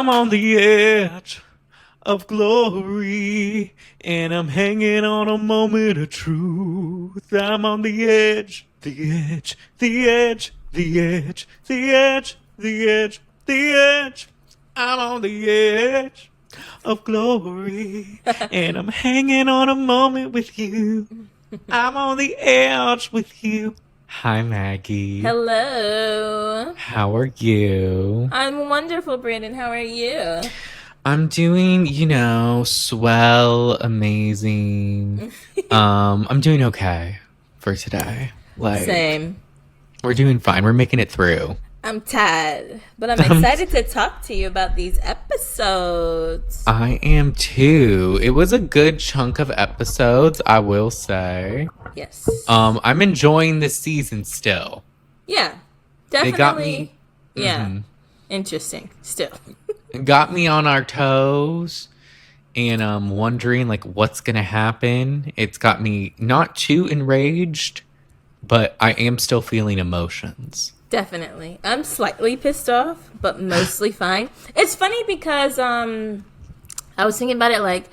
I'm on the edge of glory, and I'm hanging on a moment of truth. I'm on the edge, the edge, the edge, the edge, the edge, the edge, the edge. I'm on the edge of glory, and I'm hanging on a moment with you. I'm on the edge with you. Hi, Maggie. Hello. How are you? I'm wonderful, Brandon. How are you? I'm doing, swell, amazing. I'm doing okay for today. Same. We're doing fine. We're making it through. I'm tired, but I'm excited to talk to you about these episodes. I am too. It was a good chunk of episodes, I will say. Yes. I'm enjoying this season still. Yeah, definitely. They got me. Yeah, interesting. Still, got me on our toes, and I'm wondering what's gonna happen. It's got me not too enraged, but I am still feeling emotions. Definitely. I'm slightly pissed off, but mostly fine. It's funny because I was thinking about it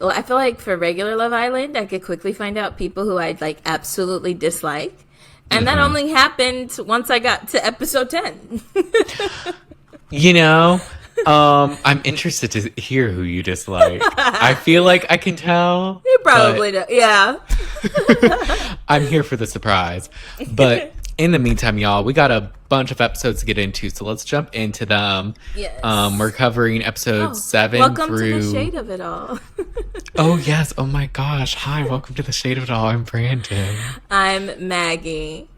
I feel like for regular Love Island, I could quickly find out people who I'd absolutely dislike. And that only happened once I got to episode 10. I'm interested to hear who you dislike. I feel like I can tell. You probably do. Yeah. I'm here for the surprise. But in the meantime, y'all, we got a bunch of episodes to get into, so let's jump into them. Yes. We're covering episodes 7 welcome through... to the shade of it all. Oh, yes. Oh, my gosh. Hi, welcome to the shade of it all. I'm Brandon. I'm Maggie.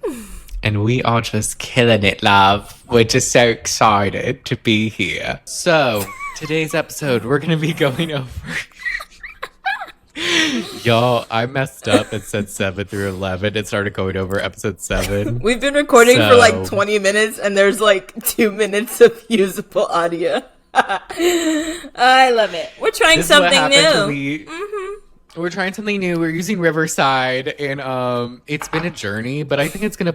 And we are just killing it, love. We're just so excited to be here. So, today's episode, we're going to be going over... Y'all, I messed up and said 7 through 11 and started going over episode 7. We've been recording for 20 minutes and there's 2 minutes of usable audio. I love it. We're trying something new. We're trying something new. We're using Riverside, and it's been a journey, but I think it's gonna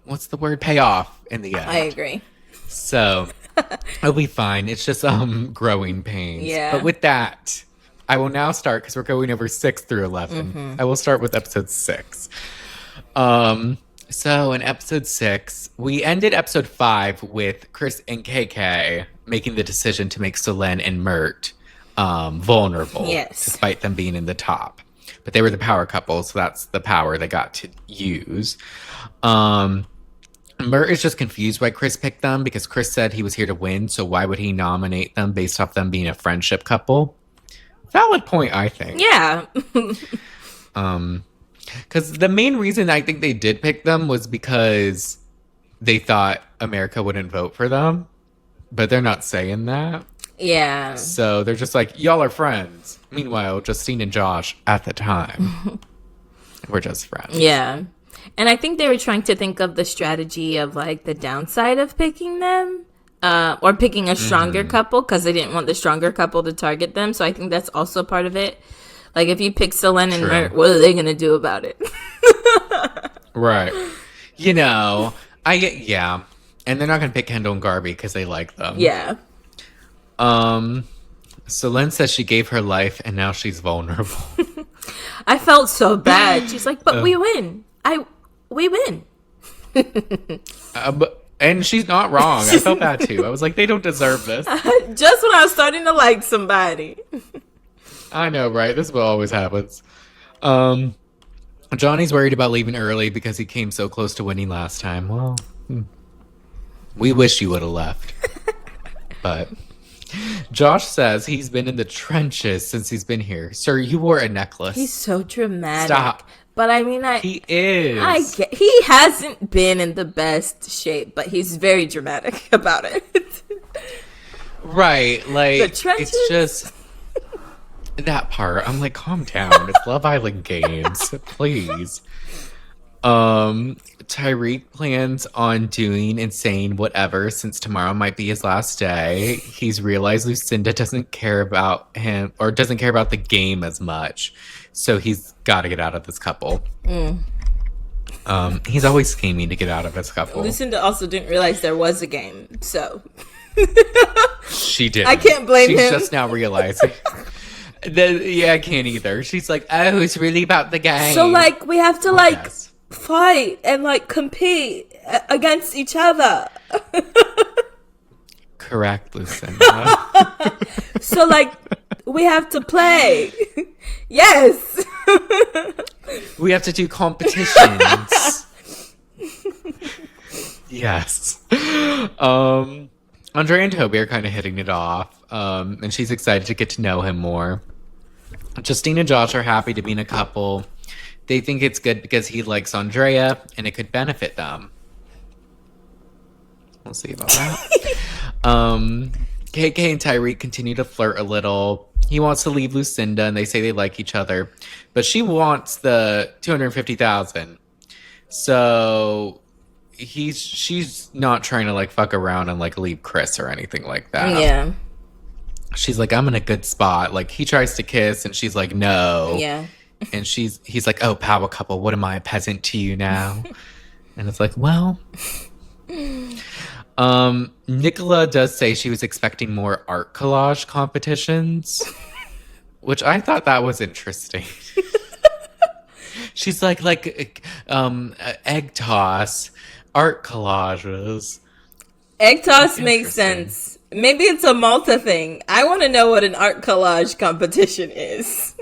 what's the word? Pay off in the end. I agree. So it'll be fine. It's just growing pains. Yeah. But with that, I will now start because we're going over 6 through 11. I will start with episode 6. So in episode 6, we ended episode 5 with Chris and KK making the decision to make Solenn and Mert vulnerable, despite them being in the top. But they were the power couple, so that's the power they got to use. Mert is just confused why Chris picked them, because Chris said he was here to win, so why would he nominate them based off them being a friendship couple? Valid point, I think. Yeah. Because the main reason I think they did pick them was because they thought America wouldn't vote for them, but they're not saying that. Yeah. So they're just like, y'all are friends. Meanwhile, Justine and Josh, at the time, were just friends. Yeah. And I think they were trying to think of the strategy of the downside of picking them. Or picking a stronger couple, because they didn't want the stronger couple to target them. So I think that's also part of it. If you pick Solenn and Mert, what are they going to do about it? Right. Yeah. And they're not going to pick Kendall and Garby because they like them. Yeah. Solenn says she gave her life and now she's vulnerable. I felt so bad. She's like, but we win. We win. And she's not wrong. I felt bad too. I was like, they don't deserve this. Just when I was starting to like somebody. I know, right? This is what always happens. Johnny's worried about leaving early because he came so close to winning last time. Well, we wish you would have left. But Josh says he's been in the trenches since he's been here. Sir, you wore a necklace. He's so dramatic. Stop. But I mean, he is. He hasn't been in the best shape, but he's very dramatic about it. Right, the trenches? It's just that part. I'm like, calm down. It's Love Island games, please. Tyrique plans on doing and saying whatever since tomorrow might be his last day. He's realized Lucinda doesn't care about him or doesn't care about the game as much. So he's got to get out of this couple. Mm. He's always scheming to get out of his couple. Lucinda also didn't realize there was a game, so... She did. I can't blame him. She's just now realizing. I can't either. She's like, oh, it's really about the game. So, like, we have to, like, Yes. fight and, like, compete against each other. Correct, Lucinda. So, like, we have to play. Yes. We have to do competitions. Yes. Andrea and Toby are kind of hitting it off. And she's excited to get to know him more. Justine and Josh are happy to be in a couple. They think it's good because he likes Andrea and it could benefit them. We'll see about that. KK and Tyrique continue to flirt a little. He wants to leave Lucinda and they say they like each other. But she wants the $250,000. So she's not trying to like fuck around and like leave Chris or anything like that. Yeah. She's like, I'm in a good spot. Like he tries to kiss and she's like, no. Yeah. And he's like, oh, power couple, what am I, a peasant to you now? And it's like, well. Nicola does say she was expecting more art collage competitions, which I thought that was interesting. She's like egg toss, art collages. Egg toss makes sense. Maybe it's a Malta thing. I want to know what an art collage competition is.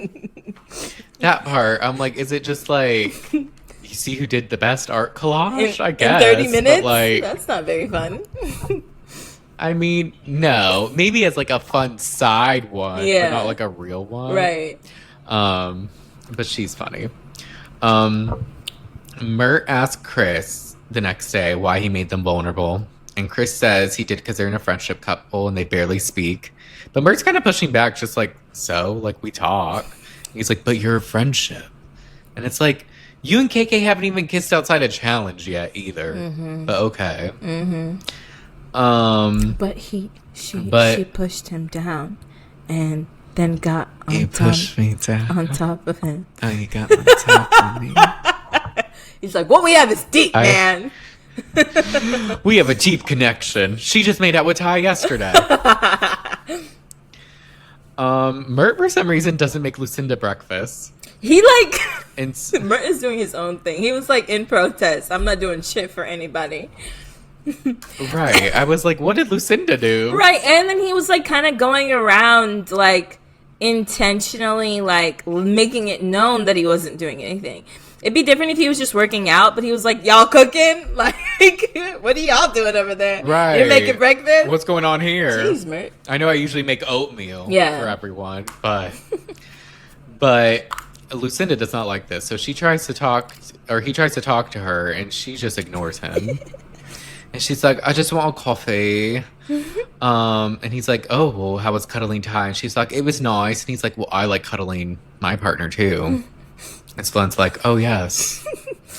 That part, I'm like, is it just like you see who did the best art collage? I guess. In 30 minutes? But like, that's not very fun. I mean, no. Maybe as like a fun side one, Yeah. but not like a real one. Right. But she's funny. Mert asked Chris the next day why he made them vulnerable. And Chris says he did because they're in a friendship couple and they barely speak. But Mert's kind of pushing back, just like, so? Like, we talk. He's like, but you're a friendship. And it's like, you and KK haven't even kissed outside a challenge yet either. Mm-hmm. But okay. Mm-hmm. But she pushed him down and then got on top of him. Oh, you got on top of me. He's like, what we have is deep, man. We have a deep connection. She just made out with Ty yesterday. Mert, for some reason, doesn't make Lucinda breakfast. He like... And Mert is doing his own thing. He was like in protest. I'm not doing shit for anybody. Right. I was like, what did Lucinda do? Right. And then he was like kind of going around like intentionally like making it known that he wasn't doing anything. It'd be different if he was just working out, but he was like, y'all cooking? Like, what are y'all doing over there? Right. You're making breakfast? What's going on here? Jeez, Mert. I know I usually make oatmeal for everyone, but Lucinda does not like this. So she tries to talk, or he tries to talk to her, and she just ignores him. And she's like, I just want a coffee. And he's like, oh, well, how was cuddling Ty? And she's like, it was nice. And he's like, well, I like cuddling my partner too. And Splend's like, oh, yes.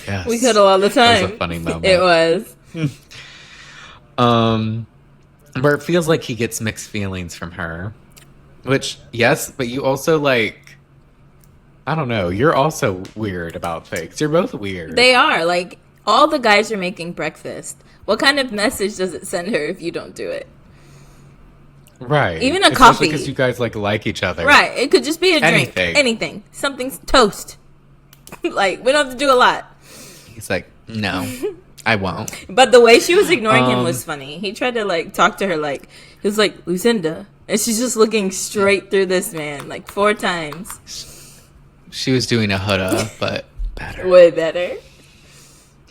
Yes. We cuddle all the time. That was a funny moment. It was. But it feels like he gets mixed feelings from her. Which, yes, but you also, like, I don't know. You're also weird about things. You're both weird. They are. Like, all the guys are making breakfast. What kind of message does it send her if you don't do it? Right. Even a especially coffee. because you guys, like each other. Right. It could just be a drink. Anything. Anything. Something's toast. Like, we don't have to do a lot. He's like, no, I won't. But the way she was ignoring him was funny. He tried to, like, talk to her, like, he was like, Lucinda. And she's just looking straight through this man, like, 4 times. She was doing a huda, but better. Way better.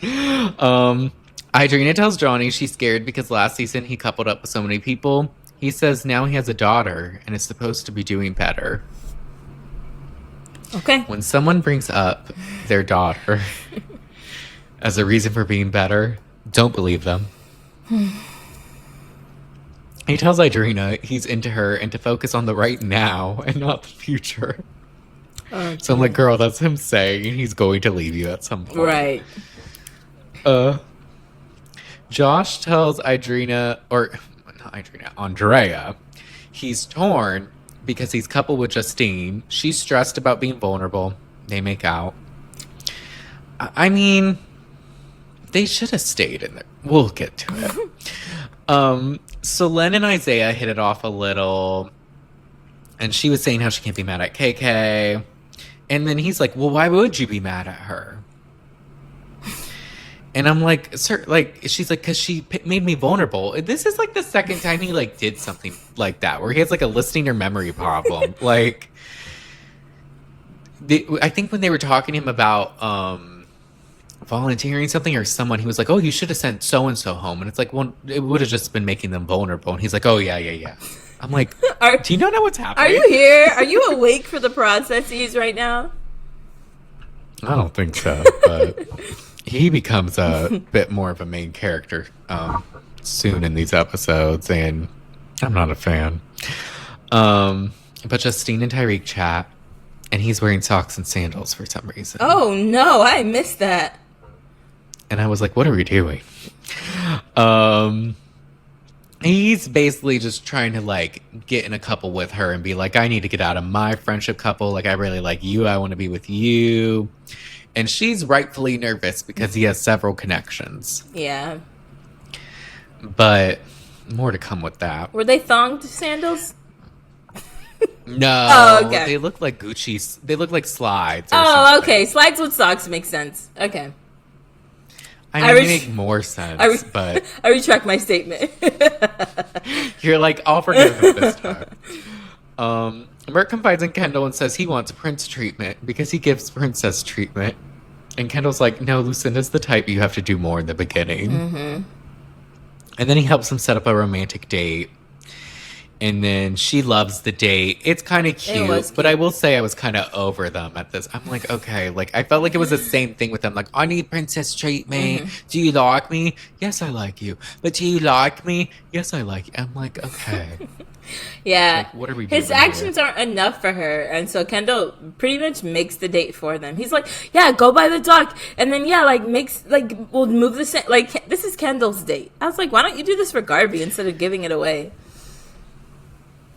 Idrina tells Johnny she's scared because last season he coupled up with so many people. He says now he has a daughter and is supposed to be doing better. Okay. When someone brings up their daughter as a reason for being better, don't believe them. He tells Idrina he's into her and to focus on the right now and not the future. Okay. So I'm like, girl, that's him saying he's going to leave you at some point. Right. Josh tells Idrina, or not Idrina, Andrea, he's torn because he's coupled with Justine. She's stressed about being vulnerable. They make out. I mean, they should have stayed in there. We'll get to it. So Len and Isaiah hit it off a little, and she was saying how she can't be mad at KK. And then he's like, well, why would you be mad at her? And I'm like, sir, like, she's like, because she made me vulnerable. This is like the second time he like did something like that, where he has like a listening or memory problem. Like, I think when they were talking to him about volunteering something or someone, he was like, oh, you should have sent so-and-so home. And it's like, well, it would have just been making them vulnerable. And he's like, oh, yeah. I'm like, do you not know what's happening? Are you here? Are you awake for the processes right now? I don't think so, but he becomes a bit more of a main character soon in these episodes, and I'm not a fan. But Justine and Tyrique chat, and he's wearing socks and sandals for some reason. Oh, no, I missed that. And I was like, what are we doing? He's basically just trying to, like, get in a couple with her and be like, I need to get out of my friendship couple. Like, I really like you. I want to be with you. And she's rightfully nervous because he has several connections. Yeah. But more to come with that. Were they thonged sandals? No. Oh, okay. They look like Gucci. They look like slides. Or Oh, something. okay. Slides with socks makes sense. Okay. I mean, they make more sense, but... I retract my statement. You're like, I'll forgive him this time. Mert confides in Kendall and says he wants prince treatment because he gives princess treatment. And Kendall's like, no, Lucinda's the type you have to do more in the beginning. Mm-hmm. And then he helps him set up a romantic date. And then she loves the date. It's kind of cute, but I will say I was kind of over them at this. I'm like, okay, like I felt like it was the same thing with them. Like, I need princess treatment. Mm-hmm. Do you like me? Yes, I like you. But do you like me? Yes, I like you. I'm like, okay. Yeah. Like, what are we doing? His actions aren't enough for her. And so Kendall pretty much makes the date for them. He's like, yeah, go by the dock. And then, yeah, like, we'll move the... Like, this is Kendall's date. I was like, why don't you do this for Garby instead of giving it away?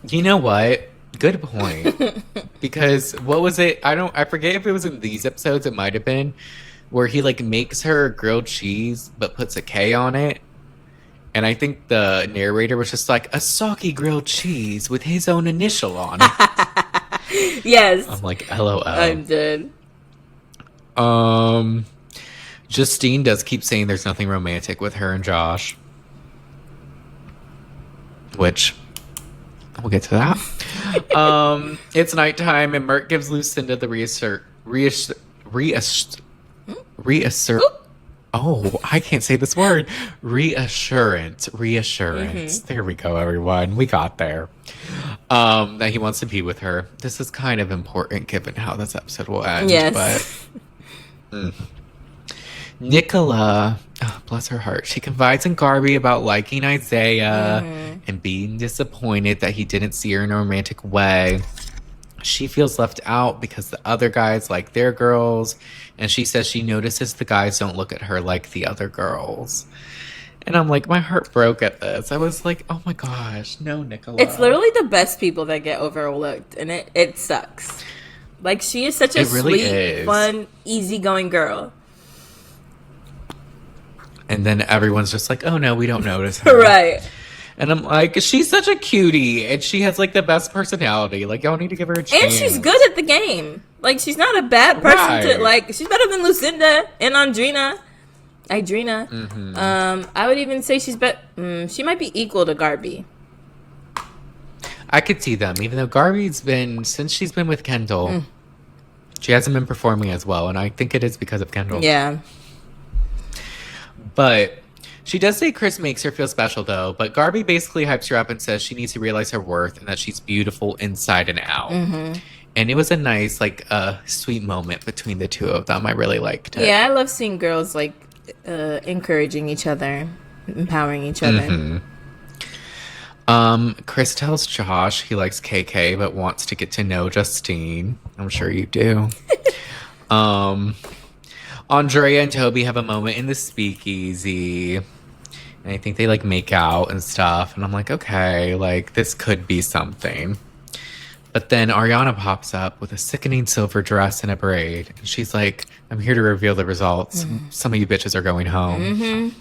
You know what? Good point. Because what was it? I forget if it was in these episodes. It might have been where he like makes her grilled cheese but puts a K on it. And I think the narrator was just like, a soggy grilled cheese with his own initial on it. Yes. I'm like, LOL. I'm dead. Justine does keep saying there's nothing romantic with her and Josh. Which... we'll get to that. It's nighttime, and Mert gives Lucinda the oh, I can't say this word. Reassurance. Mm-hmm. There we go, everyone. We got there. That he wants to be with her. This is kind of important given how this episode will end. Yes. But Nicola, oh, bless her heart, she confides in Garby about liking Isaiah and being disappointed that he didn't see her in a romantic way. She feels left out because the other guys like their girls, and she says she notices the guys don't look at her like the other girls. And I'm like, my heart broke at this. I was like, oh my gosh, no, Nicola. It's literally the best people that get overlooked, and it sucks. Like, she is such a sweet, fun, easygoing girl. And then everyone's just like, oh no, we don't notice her. Right. And I'm like, she's such a cutie, and she has like the best personality. Like, y'all need to give her a chance. And she's good at the game. Like, she's not a bad person to like. She's better than Lucinda and Idrina. Mm-hmm. I would even say she's she might be equal to Garby. I could see them, even though Garby's been, since she's been with Kendall, she hasn't been performing as well, and I think it is because of Kendall. Yeah. But she does say Chris makes her feel special, though. But Garby basically hypes her up and says she needs to realize her worth and that she's beautiful inside and out. Mm-hmm. And it was a nice, like, sweet moment between the two of them. I really liked it. Yeah, I love seeing girls, like, encouraging each other, empowering each other. Mm-hmm. Chris tells Josh he likes KK but wants to get to know Justine. I'm sure you do. Andrea and Toby have a moment in the speakeasy, and I think they like make out and stuff, and I'm like, okay, like this could be something. But then Ariana pops up with a sickening silver dress and a braid, and she's like, I'm here to reveal the results. Some of you bitches are going home.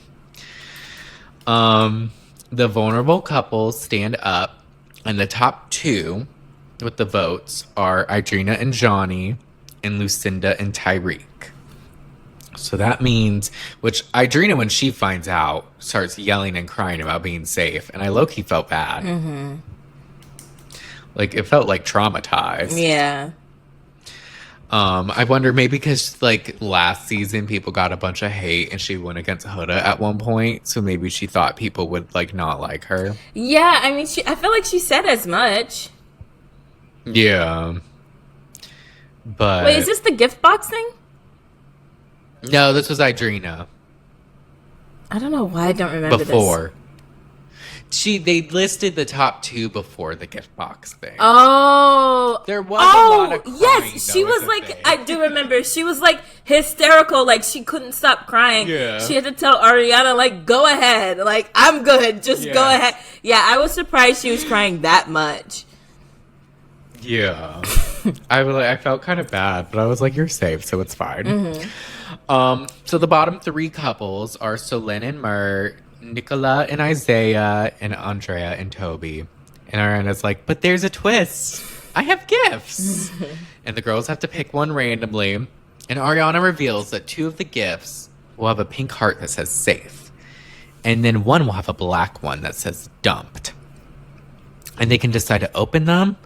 the vulnerable couples stand up, and the top two with the votes are Idrina and Johnny, and Lucinda and Tyrique. So that means, which Idrina, when she finds out, starts yelling and crying about being safe, and I low-key felt bad. Mm-hmm. Like, it felt like traumatized. Yeah. I wonder, maybe because, like, last season people got a bunch of hate and she went against Huda at one point, so maybe she thought people would, like, not like her. Yeah, I mean, I feel like she said as much. Yeah. But... Wait, is this the gift box thing? No, this was Idrina. I don't know why I don't remember Before. this. They listed the top two before the gift box thing. Oh. There was a lot of crying, yes. She though, was is the like, thing. I do remember. She was like hysterical. Like, she couldn't stop crying. Yeah. She had to tell Ariana, like, go ahead. Like, I'm good. Just go ahead. Yeah, I was surprised she was crying that much. Yeah. I felt kind of bad, but I was like, you're safe, so it's fine. Mm-hmm. So the bottom three couples are Solène and Mert, Nicola and Isaiah, and Andrea and Toby. And Ariana's like, but there's a twist. I have gifts. And the girls have to pick one randomly. And Ariana reveals that two of the gifts will have a pink heart that says safe. And then one will have a black one that says dumped. And they can decide to open them,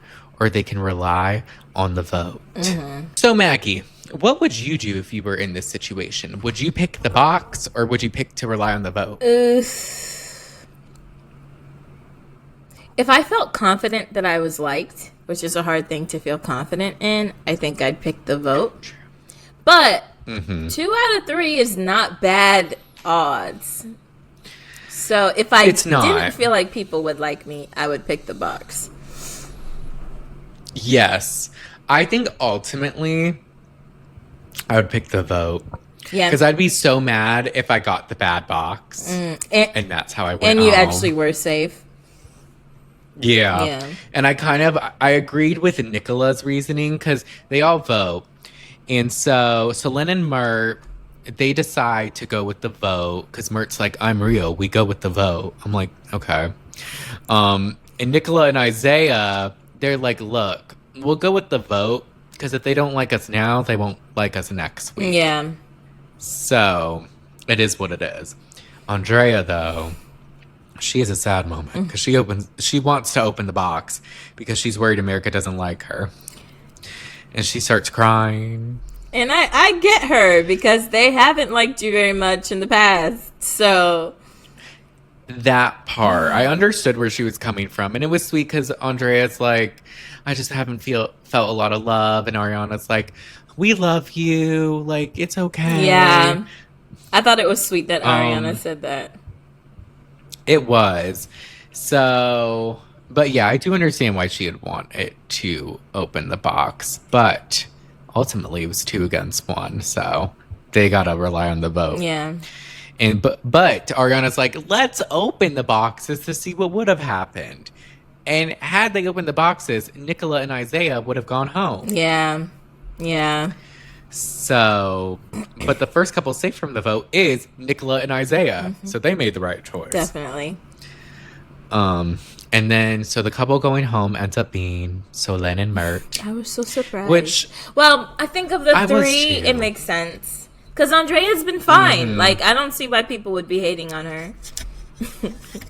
or they can rely on the vote. Mm-hmm. So Maggie, what would you do if you were in this situation? Would you pick the box, or would you pick to rely on the vote? If I felt confident that I was liked, which is a hard thing to feel confident in, I think I'd pick the vote. But 2 out of 3 is not bad odds. So if I didn't feel like people would like me, I would pick the box. Yes. I think ultimately I would pick the vote. Yeah. Because I'd be so mad if I got the bad box. And that's how I went And you home. actually were safe. Yeah. And I agreed with Nicola's reasoning because they all vote. And so Solène and Mert, they decide to go with the vote because Mert's like, I'm real. We go with the vote. I'm like, okay. And Nicola and Isaiah, they're like, look, we'll go with the vote because if they don't like us now, they won't like us next week. Yeah. So it is what it is. Andrea, though, she has a sad moment because she wants to open the box because she's worried America doesn't like her. And she starts crying. And I get her because they haven't liked you very much in the past. So that part, I understood where she was coming from. And it was sweet because Andrea's like, I just haven't felt a lot of love. And Ariana's like, we love you. Like, it's okay. Yeah. I thought it was sweet that Ariana said that. It was. So, but yeah, I do understand why she would want it to open the box. But ultimately, it was 2 against 1. So they got to rely on the vote. Yeah. And but Ariana's like, let's open the boxes to see what would have happened. And had they opened the boxes, Nicola and Isaiah would have gone home. Yeah. Yeah. So, but the first couple safe from the vote is Nicola and Isaiah. So they made the right choice. Definitely. And then, so the couple going home ends up being Solène and Mert. I was so surprised. Which, well, I think of the 3, it makes sense. Because Andrea's been fine. Like, I don't see why people would be hating on her.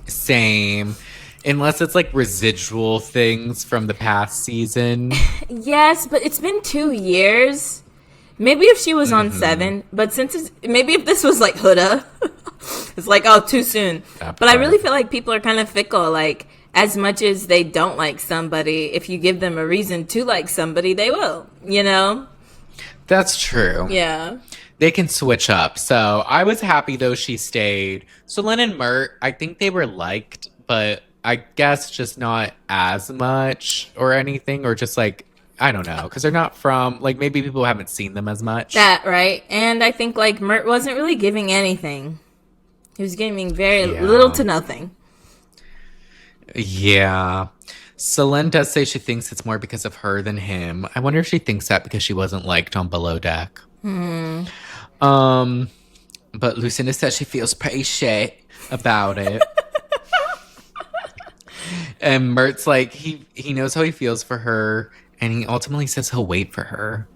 Same. Unless it's like residual things from the past season. Yes, but it's been 2 years. Maybe if she was on 7, but maybe if this was like Huda, it's like, oh, too soon. But I really feel like people are kind of fickle. Like, as much as they don't like somebody, if you give them a reason to like somebody, they will, you know? That's true. Yeah. They can switch up. So I was happy though she stayed. Solène and Mert, I think they were liked, but I guess just not as much or anything, or just like, I don't know, because they're not from, like, maybe people haven't seen them as much. That, right? And I think, like, Mert wasn't really giving anything. He was giving very little to nothing. Yeah. Solène does say she thinks it's more because of her than him. I wonder if she thinks that because she wasn't liked on Below Deck. But Lucinda says she feels pretty shit about it. And Mert's like, he knows how he feels for her, and he ultimately says he'll wait for her.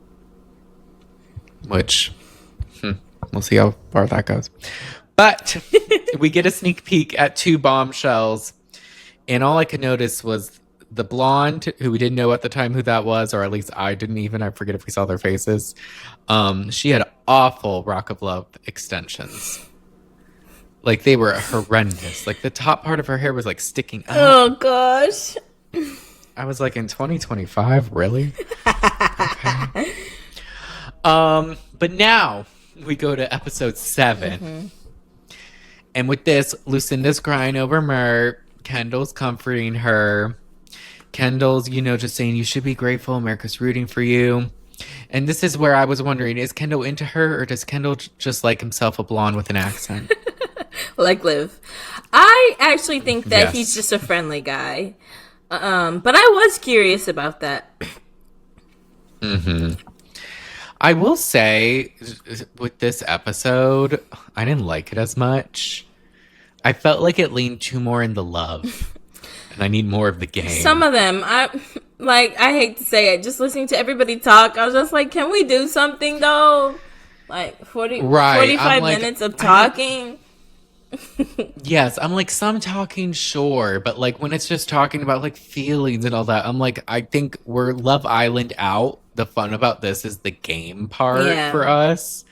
Which, we'll see how far that goes. But we get a sneak peek at 2 bombshells, and all I could notice was the blonde, who we didn't know at the time who that was, or at least I didn't even. I forget if we saw their faces. She had awful Rock of Love extensions. Like, they were horrendous. Like, the top part of her hair was, like, sticking out. Oh, gosh. I was like, in 2025? Really? Okay. But now we go to episode 7. And with this, Lucinda's crying over Mert. Kendall's comforting her. Kendall's, just saying you should be grateful. America's rooting for you. And this is where I was wondering, is Kendall into her, or does Kendall just like himself a blonde with an accent? Like Liv. I actually think that Yes. he's just a friendly guy. But I was curious about that. I will say, with this episode, I didn't like it as much. I felt like it leaned too more in the love. And I need more of the game. Some of them, I hate to say it, just listening to everybody talk, I was just like, can we do something though? Like 45 minutes of talking. Yes, I'm like, some talking, sure, but like when it's just talking about like feelings and all that, I'm like, I think we're Love Island out. The fun about this is the game part for us.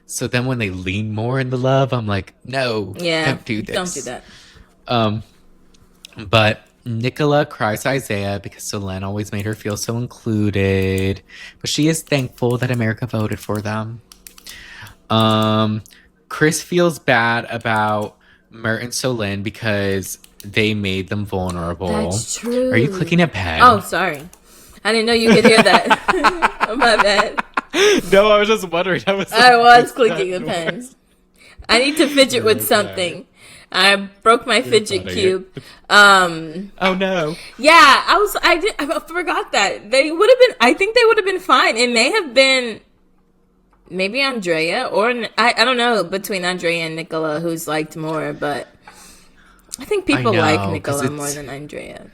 So then when they lean more in the love, I'm like, no, don't do this. Don't do that. But Nicola cries to Isaiah because Solenn always made her feel so included. But she is thankful that America voted for them. Chris feels bad about Mert and Solenn because they made them vulnerable. That's true. Are you clicking a pen? Oh, sorry. I didn't know you could hear that. My bad. No, I was just wondering. I was clicking the pen. I need to fidget with something. I broke my fidget cube. Oh no. Yeah, I forgot that. They would have been, I think they would have been fine. It may have been maybe Andrea or I don't know, between Andrea and Nicola who's liked more, but I think people like Nicola more than Andrea.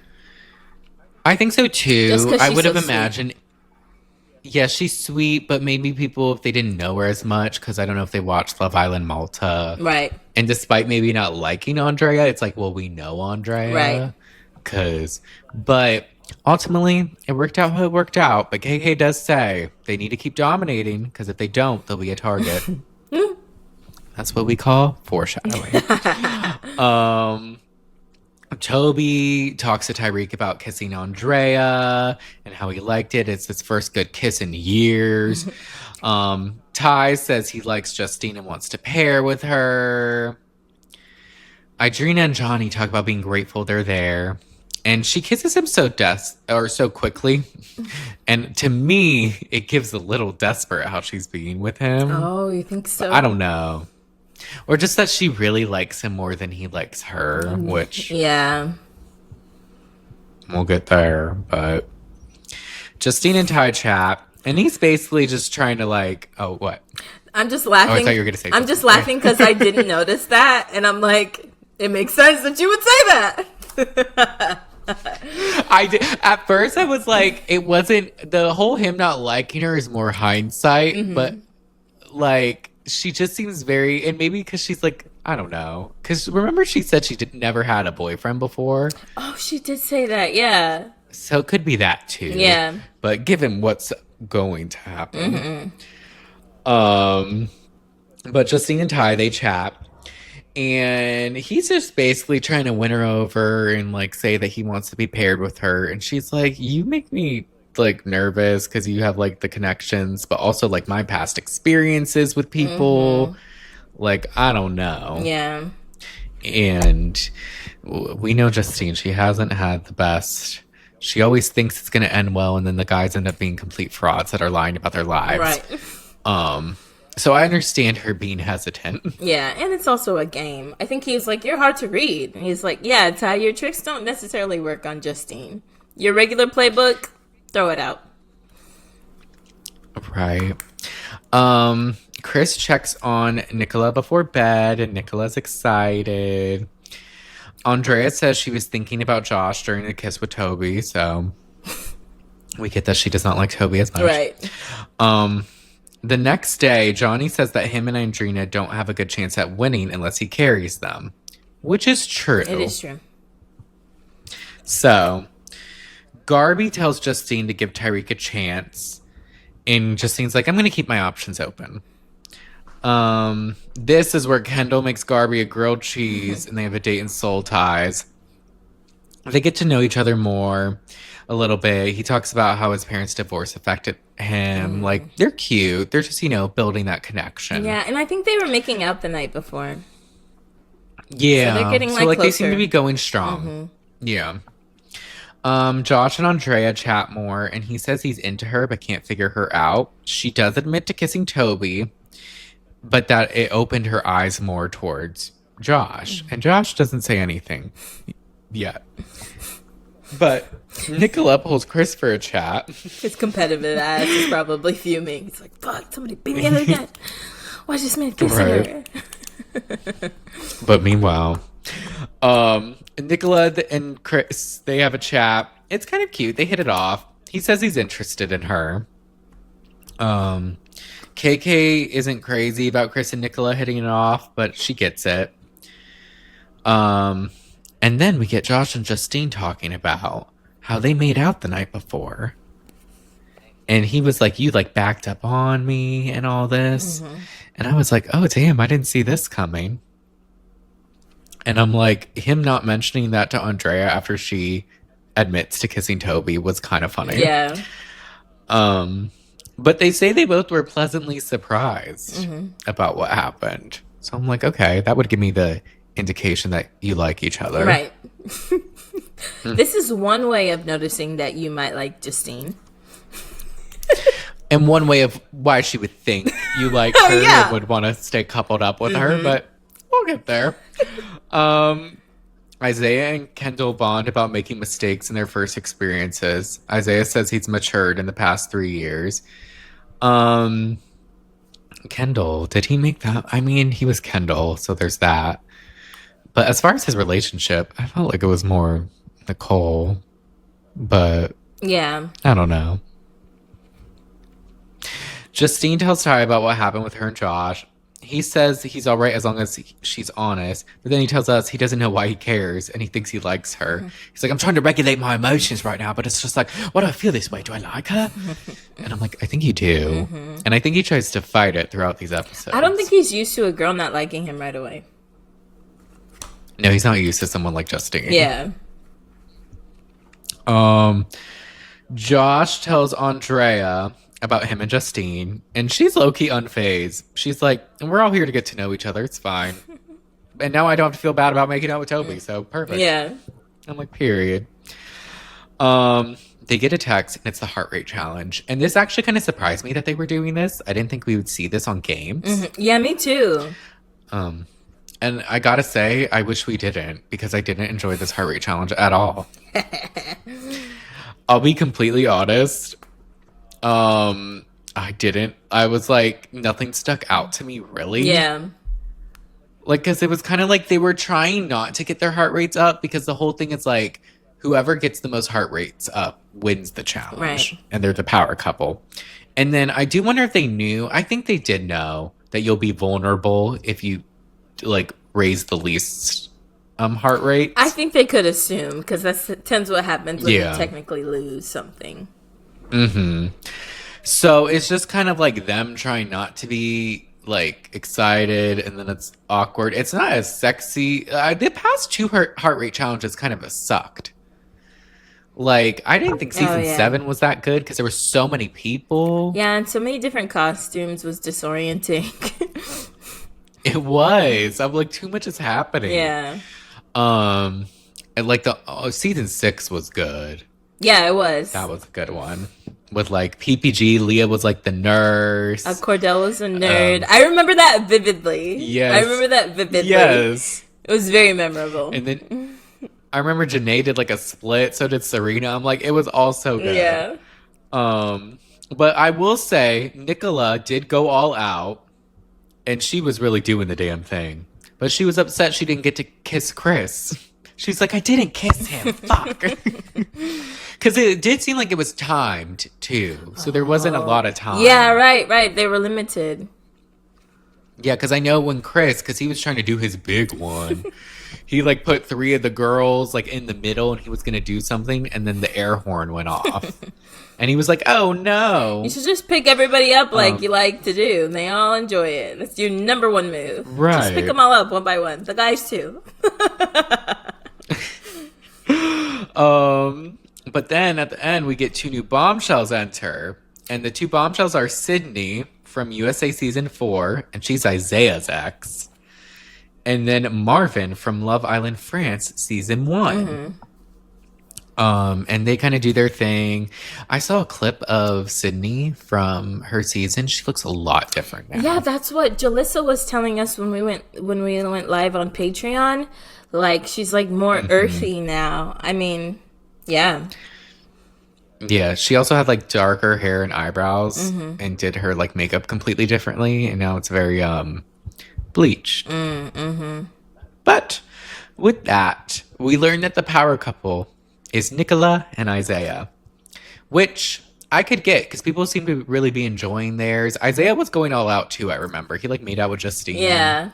I think so too. I would have so imagined. Yeah, she's sweet, but maybe people, if they didn't know her as much, because I don't know if they watched Love Island Malta. Right. And despite maybe not liking Andrea, it's like, well, we know Andrea. Right. But ultimately, it worked out how it worked out. But KK does say they need to keep dominating, because if they don't, they'll be a target. That's what we call foreshadowing. Toby talks to Tyrique about kissing Andrea and how he liked it. It's his first good kiss in years. Ty says he likes Justine and wants to pair with her. Idrina and Johnny talk about being grateful they're there. And she kisses him so quickly. And to me, it gives a little desperate how she's being with him. Oh, you think so? I don't know. Or just that she really likes him more than he likes her, which... Yeah. We'll get there, but... Justine and Ty chat, and he's basically just trying to like... Oh, what? I'm just laughing. Oh, I thought you were going to say I'm just laughing because I didn't notice that, and I'm like, it makes sense that you would say that. I did. At first, I was like, it wasn't... The whole him not liking her is more hindsight, but like... She just seems very, and maybe because she's like, I don't know. Because remember she said she never had a boyfriend before? Oh, she did say that, yeah. So it could be that too. Yeah. But given what's going to happen. But Justine and Ty, they chat. And he's just basically trying to win her over and like say that he wants to be paired with her. And she's like, you make me like nervous because you have like the connections, but also like my past experiences with people. Like, I don't know. Yeah. And we know Justine, she hasn't had the best. She always thinks it's going to end well, and then the guys end up being complete frauds that are lying about their lives. Right. So I understand her being hesitant. Yeah, and it's also a game. I think he's like, you're hard to read. And he's like, yeah, Ty, your tricks don't necessarily work on Justine. Your regular playbook, throw it out. Right. Chris checks on Nicola before bed, and Nicola's excited. Andrea says she was thinking about Josh during the kiss with Toby, so we get that she does not like Toby as much. Right. The next day, Johnny says that him and Andrina don't have a good chance at winning unless he carries them, which is true. It is true. So, Garby tells Justine to give Tyrique a chance, and Justine's like, I'm going to keep my options open. This is where Kendall makes Garby a grilled cheese, and they have a date in Soul Ties. They get to know each other more a little bit. He talks about how his parents' divorce affected him. Like, they're cute. They're just, building that connection. Yeah, and I think they were making out the night before. Yeah. So they're getting, they seem to be going strong. Yeah. Josh and Andrea chat more, and he says he's into her but can't figure her out. She does admit to kissing Toby, but that it opened her eyes more towards Josh. And Josh doesn't say anything yet. But Nicola pulls Chris for a chat. His competitive ass is probably fuming. He's like, fuck, somebody beat me out again. Why's this man kissing her? But meanwhile, Nicola and Chris, they have a chat. It's kind of cute. They hit it off. He says he's interested in her. KK isn't crazy about Chris and Nicola hitting it off, but she gets it. And then we get Josh and Justine talking about how they made out the night before. And he was like, you backed up on me and all this. And I was like, oh, damn, I didn't see this coming. And I'm like, him not mentioning that to Andrea after she admits to kissing Toby was kind of funny. Yeah. But they say they both were pleasantly surprised about what happened. So I'm like, okay, that would give me the indication that you like each other. Right. This is one way of noticing that you might like Justine. And one way of why she would think you like her and would want to stay coupled up with her, but we'll get there. Isaiah and Kendall bond about making mistakes in their first experiences. Isaiah says he's matured in the past 3 years. Kendall, did he make that? I mean, he was Kendall, so there's that. But as far as his relationship, I felt like it was more Nicole. But yeah, I don't know. Justine tells Ty about what happened with her and Josh. He says he's all right as long as she's honest. But then he tells us he doesn't know why he cares and he thinks he likes her. He's like, I'm trying to regulate my emotions right now, but it's just like, why do I feel this way? Do I like her? And I'm like, I think you do. And I think he tries to fight it throughout these episodes. I don't think he's used to a girl not liking him right away. No, he's not used to someone like Justine. Yeah. Josh tells Andrea about him and Justine, and she's low-key unfazed. She's like, we're all here to get to know each other. It's fine. And now I don't have to feel bad about making out with Toby, so perfect. Yeah. I'm like, period. They get a text, and it's the heart rate challenge. And this actually kind of surprised me that they were doing this. I didn't think we would see this on games. Yeah, me too. And I gotta say, I wish we didn't, because I didn't enjoy this heart rate challenge at all. I'll be completely honest. I didn't. I was like, nothing stuck out to me, really. Yeah. Like, because it was kind of like they were trying not to get their heart rates up, because the whole thing is like, whoever gets the most heart rates up wins the challenge. Right. And they're the power couple. And then I do wonder if they knew. I think they did know that you'll be vulnerable if you, raise the least heart rate. I think they could assume, because that tends what happens when you technically lose something. So it's just kind of like them trying not to be excited, and then it's awkward. It's not as sexy. The past two heart rate challenges kind of sucked. I didn't think season 7 was that good because there were so many people. Yeah, and so many different costumes was disorienting. It was. I'm like, too much is happening. Yeah. And the season 6 was good. Yeah, it was. That was a good one. With PPG, Leah was the nurse. Cordell was a nerd. I remember that vividly. Yes. I remember that vividly. Yes. It was very memorable. And then I remember Janae did a split. So did Serena. I'm like, it was all so good. Yeah. But I will say, Nicola did go all out. And she was really doing the damn thing. But she was upset she didn't get to kiss Chris. She's like, I didn't kiss him. Fuck. Because it did seem like it was timed, too. So there wasn't a lot of time. Yeah, right. They were limited. Yeah, because I know when Chris, because he was trying to do his big one, he like put 3 of the girls like in the middle and he was going to do something and then the air horn went off. And he was like, oh no. You should just pick everybody up like you like to do. And they all enjoy it. That's your number one move. Right. Just pick them all up one by one. The guys too. But then at the end we get 2 new bombshells enter. And the 2 bombshells are Sydney from USA Season 4, and she's Isaiah's ex. And then Marvin from Love Island France Season 1. And they kind of do their thing. I saw a clip of Sydney from her season. She looks a lot different now. Yeah, that's what Jalissa was telling us when we went live on Patreon. Like, she's like more earthy now. I mean, yeah. Yeah, she also had like darker hair and eyebrows and did her like makeup completely differently. And now it's very bleached. But with that, we learned that the power couple is Nicola and Isaiah, which I could get because people seem to really be enjoying theirs. Isaiah was going all out too, I remember. He like made out with Justine. Yeah.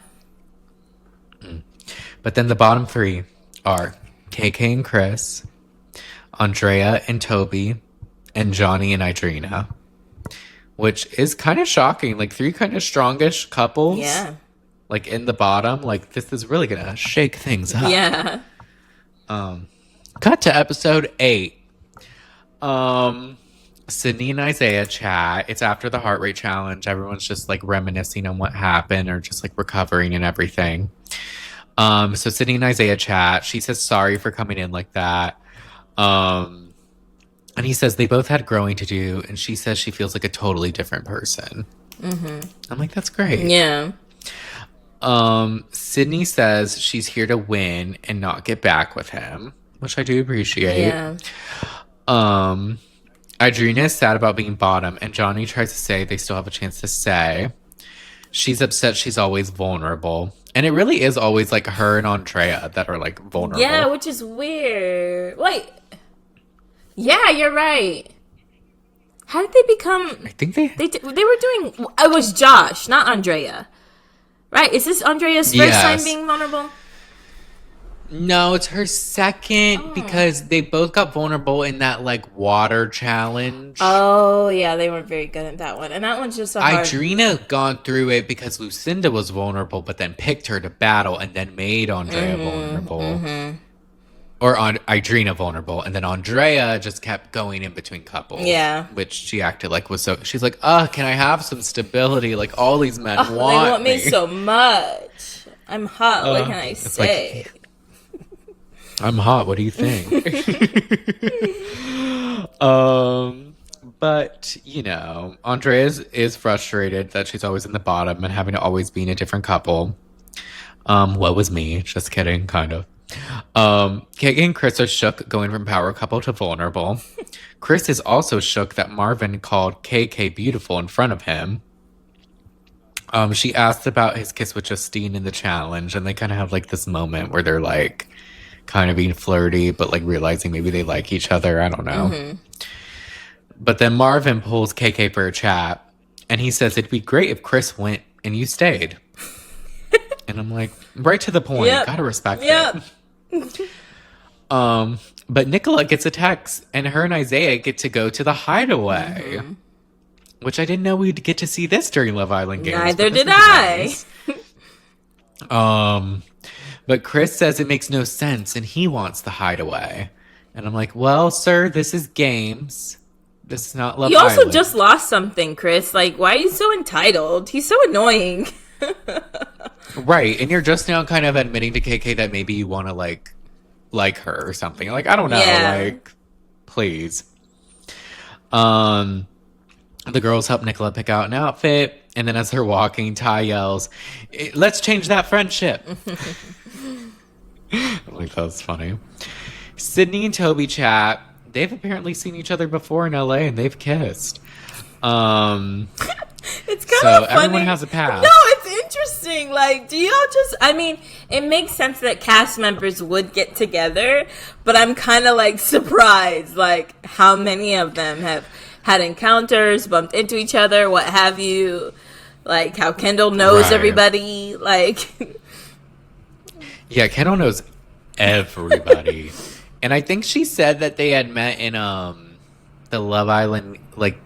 But then the bottom 3 are KK and Chris, Andrea and Toby, and Johnny and Idrina, which is kind of shocking. Like 3 kind of strongish couples. Yeah. Like in the bottom. Like this is really gonna shake things up. Yeah. Cut to episode 8. Sydney and Isaiah chat. It's after the heart rate challenge. Everyone's just like reminiscing on what happened or just like recovering and everything. So Sydney and Isaiah chat. She says sorry for coming in like that. And he says they both had growing to do, and she says she feels like a totally different person. I'm like, that's great. Yeah. Sydney says she's here to win and not get back with him, which I do appreciate. Yeah. Idrina is sad about being bottom, and Johnny tries to say they still have a chance to stay. She's upset she's always vulnerable. And it really is always like her and Andrea that are like vulnerable. Yeah, which is weird. Wait. Yeah, you're right. How did they become... I think they were doing... It was Josh, not Andrea. Right? Is this Andrea's first time being vulnerable? No, it's her second because they both got vulnerable in that like water challenge. Oh, yeah, they weren't very good at that one. And that one's just a hard... Idrina gone through it because Lucinda was vulnerable, but then picked her to battle and then made Andrea vulnerable. Or Idrina vulnerable. And then Andrea just kept going in between couples. Yeah. Which she acted like was so... She's like, can I have some stability? Like all these men want me. They want me so much. I'm hot. What can I say? Like, I'm hot. What do you think? But, you know, Andrea is frustrated that she's always in the bottom and having to always be in a different couple. What was me? Just kidding, kind of. KK and Chris are shook going from power couple to vulnerable. Chris is also shook that Marvin called KK beautiful in front of him. She asked about his kiss with Justine in the challenge, and they kind of have like this moment where they're like kind of being flirty, but like realizing maybe they like each other. I don't know. But then Marvin pulls KK for a chat, and he says it'd be great if Chris went and you stayed. And I'm like, right to the point. Gotta respect it. But Nicola gets a text, and her and Isaiah get to go to the Hideaway. Which I didn't know we'd get to see this during Love Island games. Neither did I. Nice. But Chris says it makes no sense, and he wants the Hideaway. And I'm like, well, sir, this is games. This is not Love Island. You also just lost something, Chris. Like, why are you so entitled? He's so annoying. Right, and you're just now kind of admitting to KK that maybe you want to, like her or something. Like, I don't know. Yeah. Like, please. The girls help Nicola pick out an outfit, and then as they're walking, Ty yells, let's change that friendship. Like, that was funny. Sydney and Toby chat. They've apparently seen each other before in LA, and they've kissed. It's kind so of funny. everyone has a past. No, it's interesting. Like, do y'all just... I mean, it makes sense that cast members would get together, but I'm kind of, like, surprised, like, how many of them have had encounters, bumped into each other, what have you. Like, how Kendall knows everybody. Like... Yeah, Kendall knows everybody. And I think she said that they had met in the Love Island, like,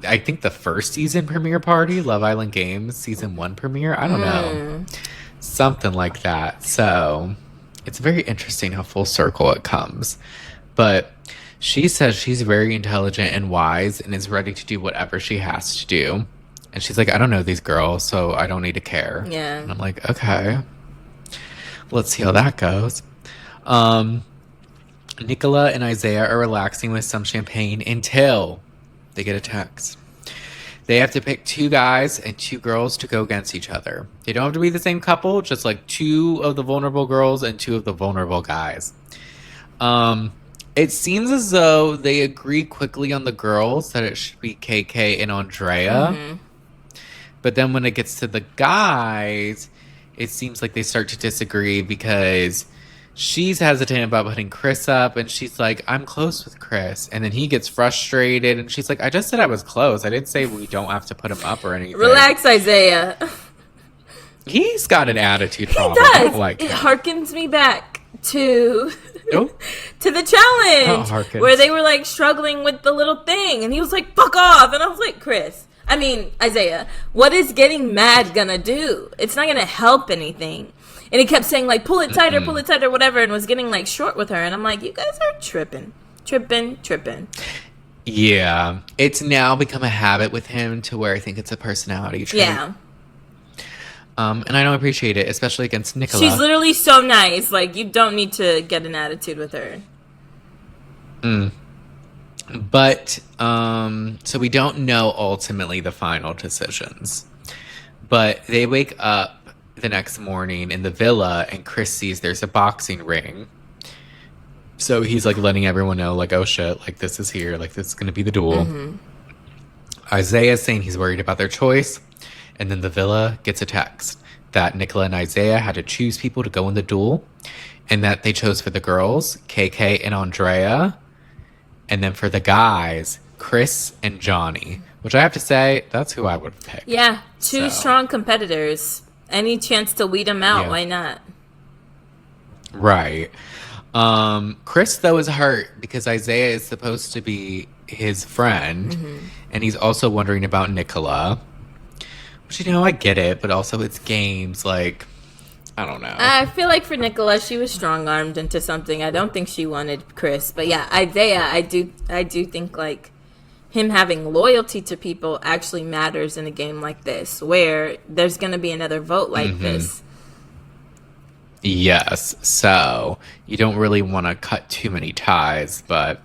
I think the first season premiere party, Love Island Games season 1 premiere. I don't know. Something like that. So it's very interesting how full circle it comes. But she says she's very intelligent and wise and is ready to do whatever she has to do. And she's like, I don't know these girls, so I don't need to care. Yeah. And I'm like, okay. Let's see how that goes. Nicola and Isaiah are relaxing with some champagne until they get a text. They have to pick 2 guys and 2 girls to go against each other. They don't have to be the same couple, just like 2 of the vulnerable girls and 2 of the vulnerable guys. It seems as though they agree quickly on the girls that it should be KK and Andrea. Mm-hmm. But then when it gets to the guys, it seems like they start to disagree because she's hesitant about putting Chris up, and she's like, I'm close with Chris. And then he gets frustrated, and she's like, I just said I was close. I didn't say we don't have to put him up or anything. Relax, Isaiah. He's got an attitude problem. He does. I don't like it him. Harkens me back to... Oh. to the challenge where they were like struggling with the little thing, and he was like, fuck off. And I was like, Isaiah, what is getting mad gonna do? It's not gonna help anything. And he kept saying, like, pull it tighter, whatever, and was getting, like, short with her. And I'm like, you guys are tripping. Yeah. It's now become a habit with him to where I think it's a personality trait. Yeah. And I don't appreciate it, especially against Nicola. She's literally so nice. Like, you don't need to get an attitude with her. But, so we don't know ultimately the final decisions. But they wake up the next morning in the villa, and Chris sees there's a boxing ring. So he's like letting everyone know, like, oh shit, like this is here, like this is gonna be the duel. Isaiah's saying he's worried about their choice, and then the villa gets a text that Nicola and Isaiah had to choose people to go in the duel, and that they chose for the girls KK and Andrea, and then for the guys Chris and Johnny, which I have to say that's who I would have picked. Yeah, 2 strong competitors. Any chance to weed them out, why not? Right. Chris, though, is hurt because Isaiah is supposed to be his friend, and he's also wondering about Nicola. Which, you know, I get it, but also it's games, like, I don't know. I feel like for Nicola, she was strong-armed into something. I don't think she wanted Chris. But yeah, Isaiah, I do think, like, him having loyalty to people actually matters in a game like this, where there's going to be another vote like this. Yes, so you don't really want to cut too many ties, but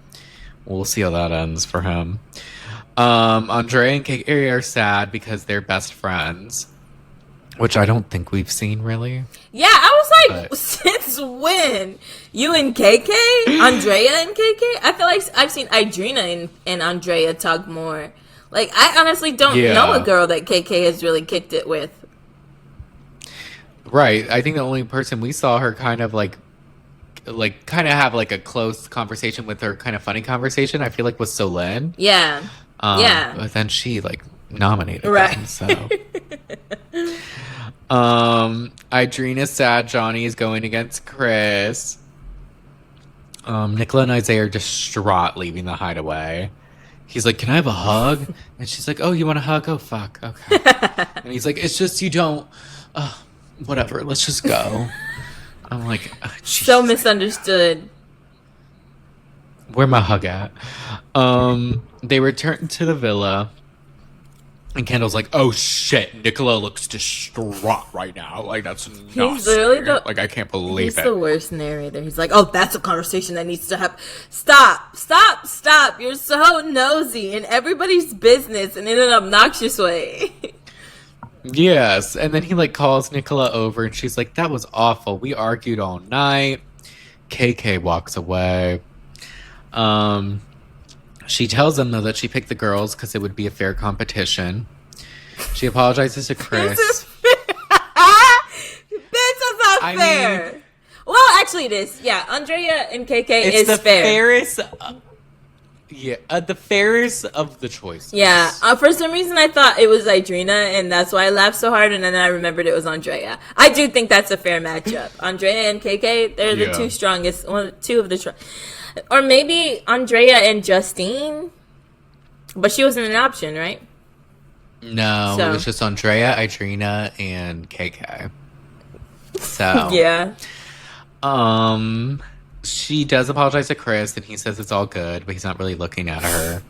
we'll see how that ends for him. Andrea and KK are sad because they're best friends, which I don't think we've seen really. Yeah, I was like, since when? You and KK? Andrea and KK? I feel like I've seen Idrina and Andrea talk more. Like, I honestly don't know a girl that KK has really kicked it with. Right. I think the only person we saw her kind of kind of have like a close conversation with her, kind of funny conversation, I feel like was Solène. Yeah. But then she like nominated them, so. Idrina's sad Johnny is going against Chris. Nicola and Isaiah are distraught leaving the hideaway. He's like, can I have a hug? And she's like, oh, you want a hug? Oh, fuck. Okay. And he's like, it's just you don't. Whatever. Let's just go. I'm like, so misunderstood. Where my hug at? They return to the villa. And Kendall's like, oh shit, Nicola looks distraught right now. Like, that's not He's literally like, I can't believe he's it. the worst narrator. He's like, oh, that's a conversation that needs to happen. Stop. You're so nosy in everybody's business and in an obnoxious way. Yes. And then he like calls Nicola over and she's like, that was awful. We argued all night. KK walks away. She tells them, though, that she picked the girls because it would be a fair competition. She apologizes to Chris. not fair. Well, actually, it is. Yeah, Andrea and KK is the fair. Fairest, the fairest of the choices. Yeah, for some reason I thought it was Idrina, and that's why I laughed so hard, and then I remembered it was Andrea. I do think that's a fair matchup. Andrea and KK, they're the two strongest, two of the strong. Or maybe Andrea and Justine, but she wasn't an option, right? No, it was just Andrea, Idrina, and KK. So yeah. She does apologize to Chris, and he says it's all good, but he's not really looking at her.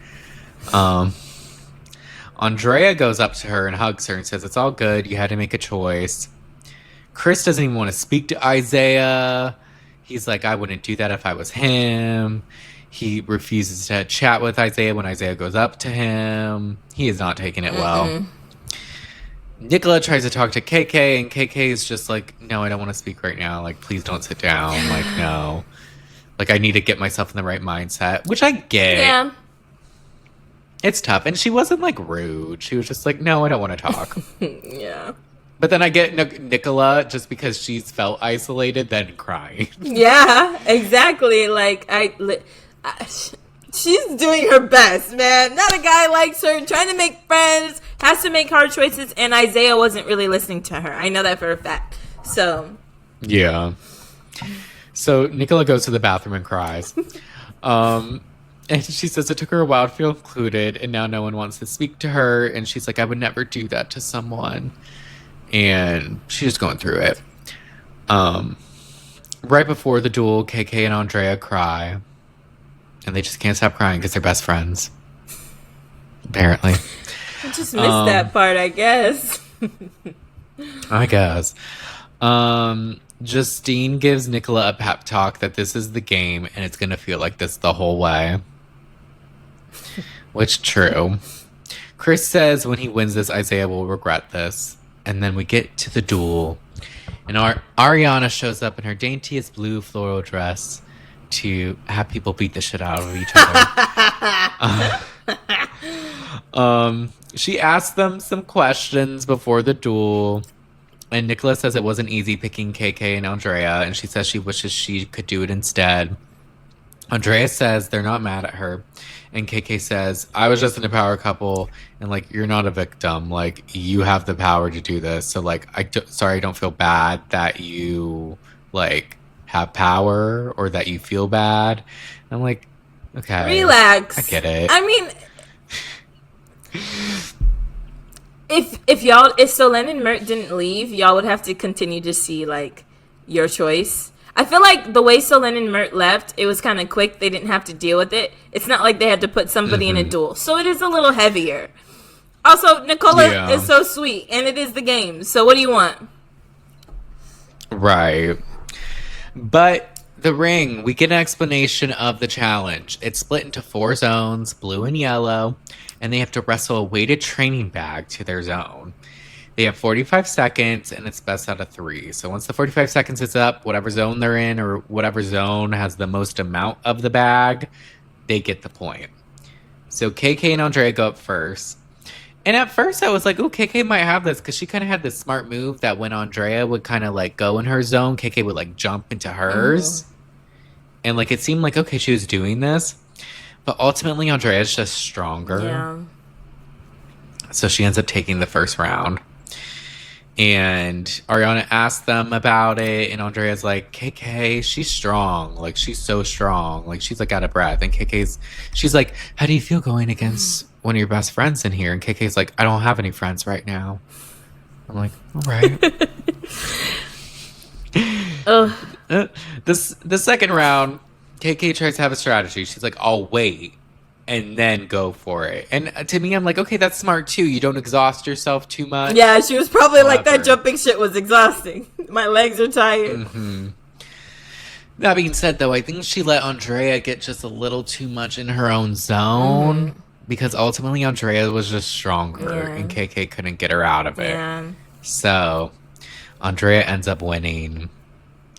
Andrea goes up to her and hugs her and says it's all good. You had to make a choice. Chris doesn't even want to speak to Isaiah. He's like, I wouldn't do that if I was him. He refuses to chat with Isaiah when Isaiah goes up to him. He is not taking it well. Nicola tries to talk to KK, and KK is just like, no, I don't want to speak right now. Like, please don't sit down. Like, no. Like, I need to get myself in the right mindset, which I get. Yeah. It's tough. And she wasn't, like, rude. She was just like, no, I don't want to talk. Yeah. But then I get Nicola, just because she's felt isolated, then crying. Yeah, exactly. Like, she's doing her best, man. Not a guy likes her, trying to make friends, has to make hard choices, and Isaiah wasn't really listening to her. I know that for a fact. So. Yeah. So Nicola goes to the bathroom and cries. And she says it took her a while to feel included, and now no one wants to speak to her. And she's like, I would never do that to someone. And she's just going through it. Right before the duel, KK and Andrea cry. And they just can't stop crying because they're best friends. Apparently. I just missed that part, I guess. I guess. Justine gives Nicola a pep talk that this is the game and it's going to feel like this the whole way. Which, true. Chris says when he wins this, Isaiah will regret this. And then we get to the duel. And Ariana shows up in her daintiest blue floral dress to have people beat the shit out of each other. She asked them some questions before the duel, and Nicola says it wasn't easy picking KK and Andrea, and she says she wishes she could do it instead. Andrea says they're not mad at her, and KK says, I was just in a power couple, and, like, you're not a victim. Like, you have the power to do this, so, like, I don't feel bad that you, like, have power or that you feel bad. And I'm like, okay, relax. I get it. I mean, if Solène and Mert didn't leave, y'all would have to continue to see, like, your choice. I feel like the way Solène and Mert left, it was kind of quick. They didn't have to deal with it. It's not like they had to put somebody in a duel, so it is a little heavier. Also, Nicola is so sweet, and it is the game. So what do you want? Right. But the ring, we get an explanation of the challenge. It's split into 4 zones, blue and yellow, and they have to wrestle a weighted training bag to their zone. They have 45 seconds, and it's best out of 3. So once the 45 seconds is up, whatever zone they're in or whatever zone has the most amount of the bag, they get the point. So KK and Andrea go up first. And at first I was like, oh, KK might have this, because she kind of had this smart move that when Andrea would kind of, like, go in her zone, KK would, like, jump into hers. And, like, it seemed like, okay, she was doing this. But ultimately, Andrea's just stronger. Yeah. So she ends up taking the first round. And Ariana asked them about it, and Andrea's like, KK, she's strong. Like, she's so strong. Like, she's, like, out of breath. And she's like, how do you feel going against one of your best friends in here? And KK's like, I don't have any friends right now. I'm like, all right. The second round, KK tries to have a strategy. She's like, I'll wait and then go for it. And to me, I'm like, okay, that's smart too. You don't exhaust yourself too much. Yeah, she was probably like, that jumping shit was exhausting. My legs are tired. Mm-hmm. That being said, though, I think she let Andrea get just a little too much in her own zone, because ultimately Andrea was just stronger and KK couldn't get her out of it. Yeah. So Andrea ends up winning.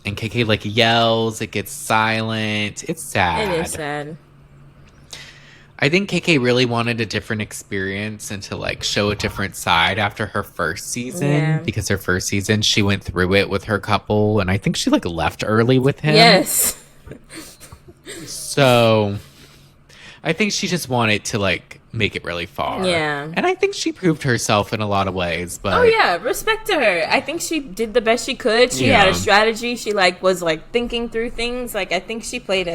And KK, like, yells. It gets silent. It's sad. It is sad. I think KK really wanted a different experience and to like show a different side after her first season Yeah. because her first season she went through it with her couple and I think she like left early with him. Yes. So I think she just wanted to like make it really far. Yeah. And I think she proved herself in a lot of ways, but Oh yeah, respect to her. I think she did the best she could. She had a strategy. She like was like thinking through things. Like I think she played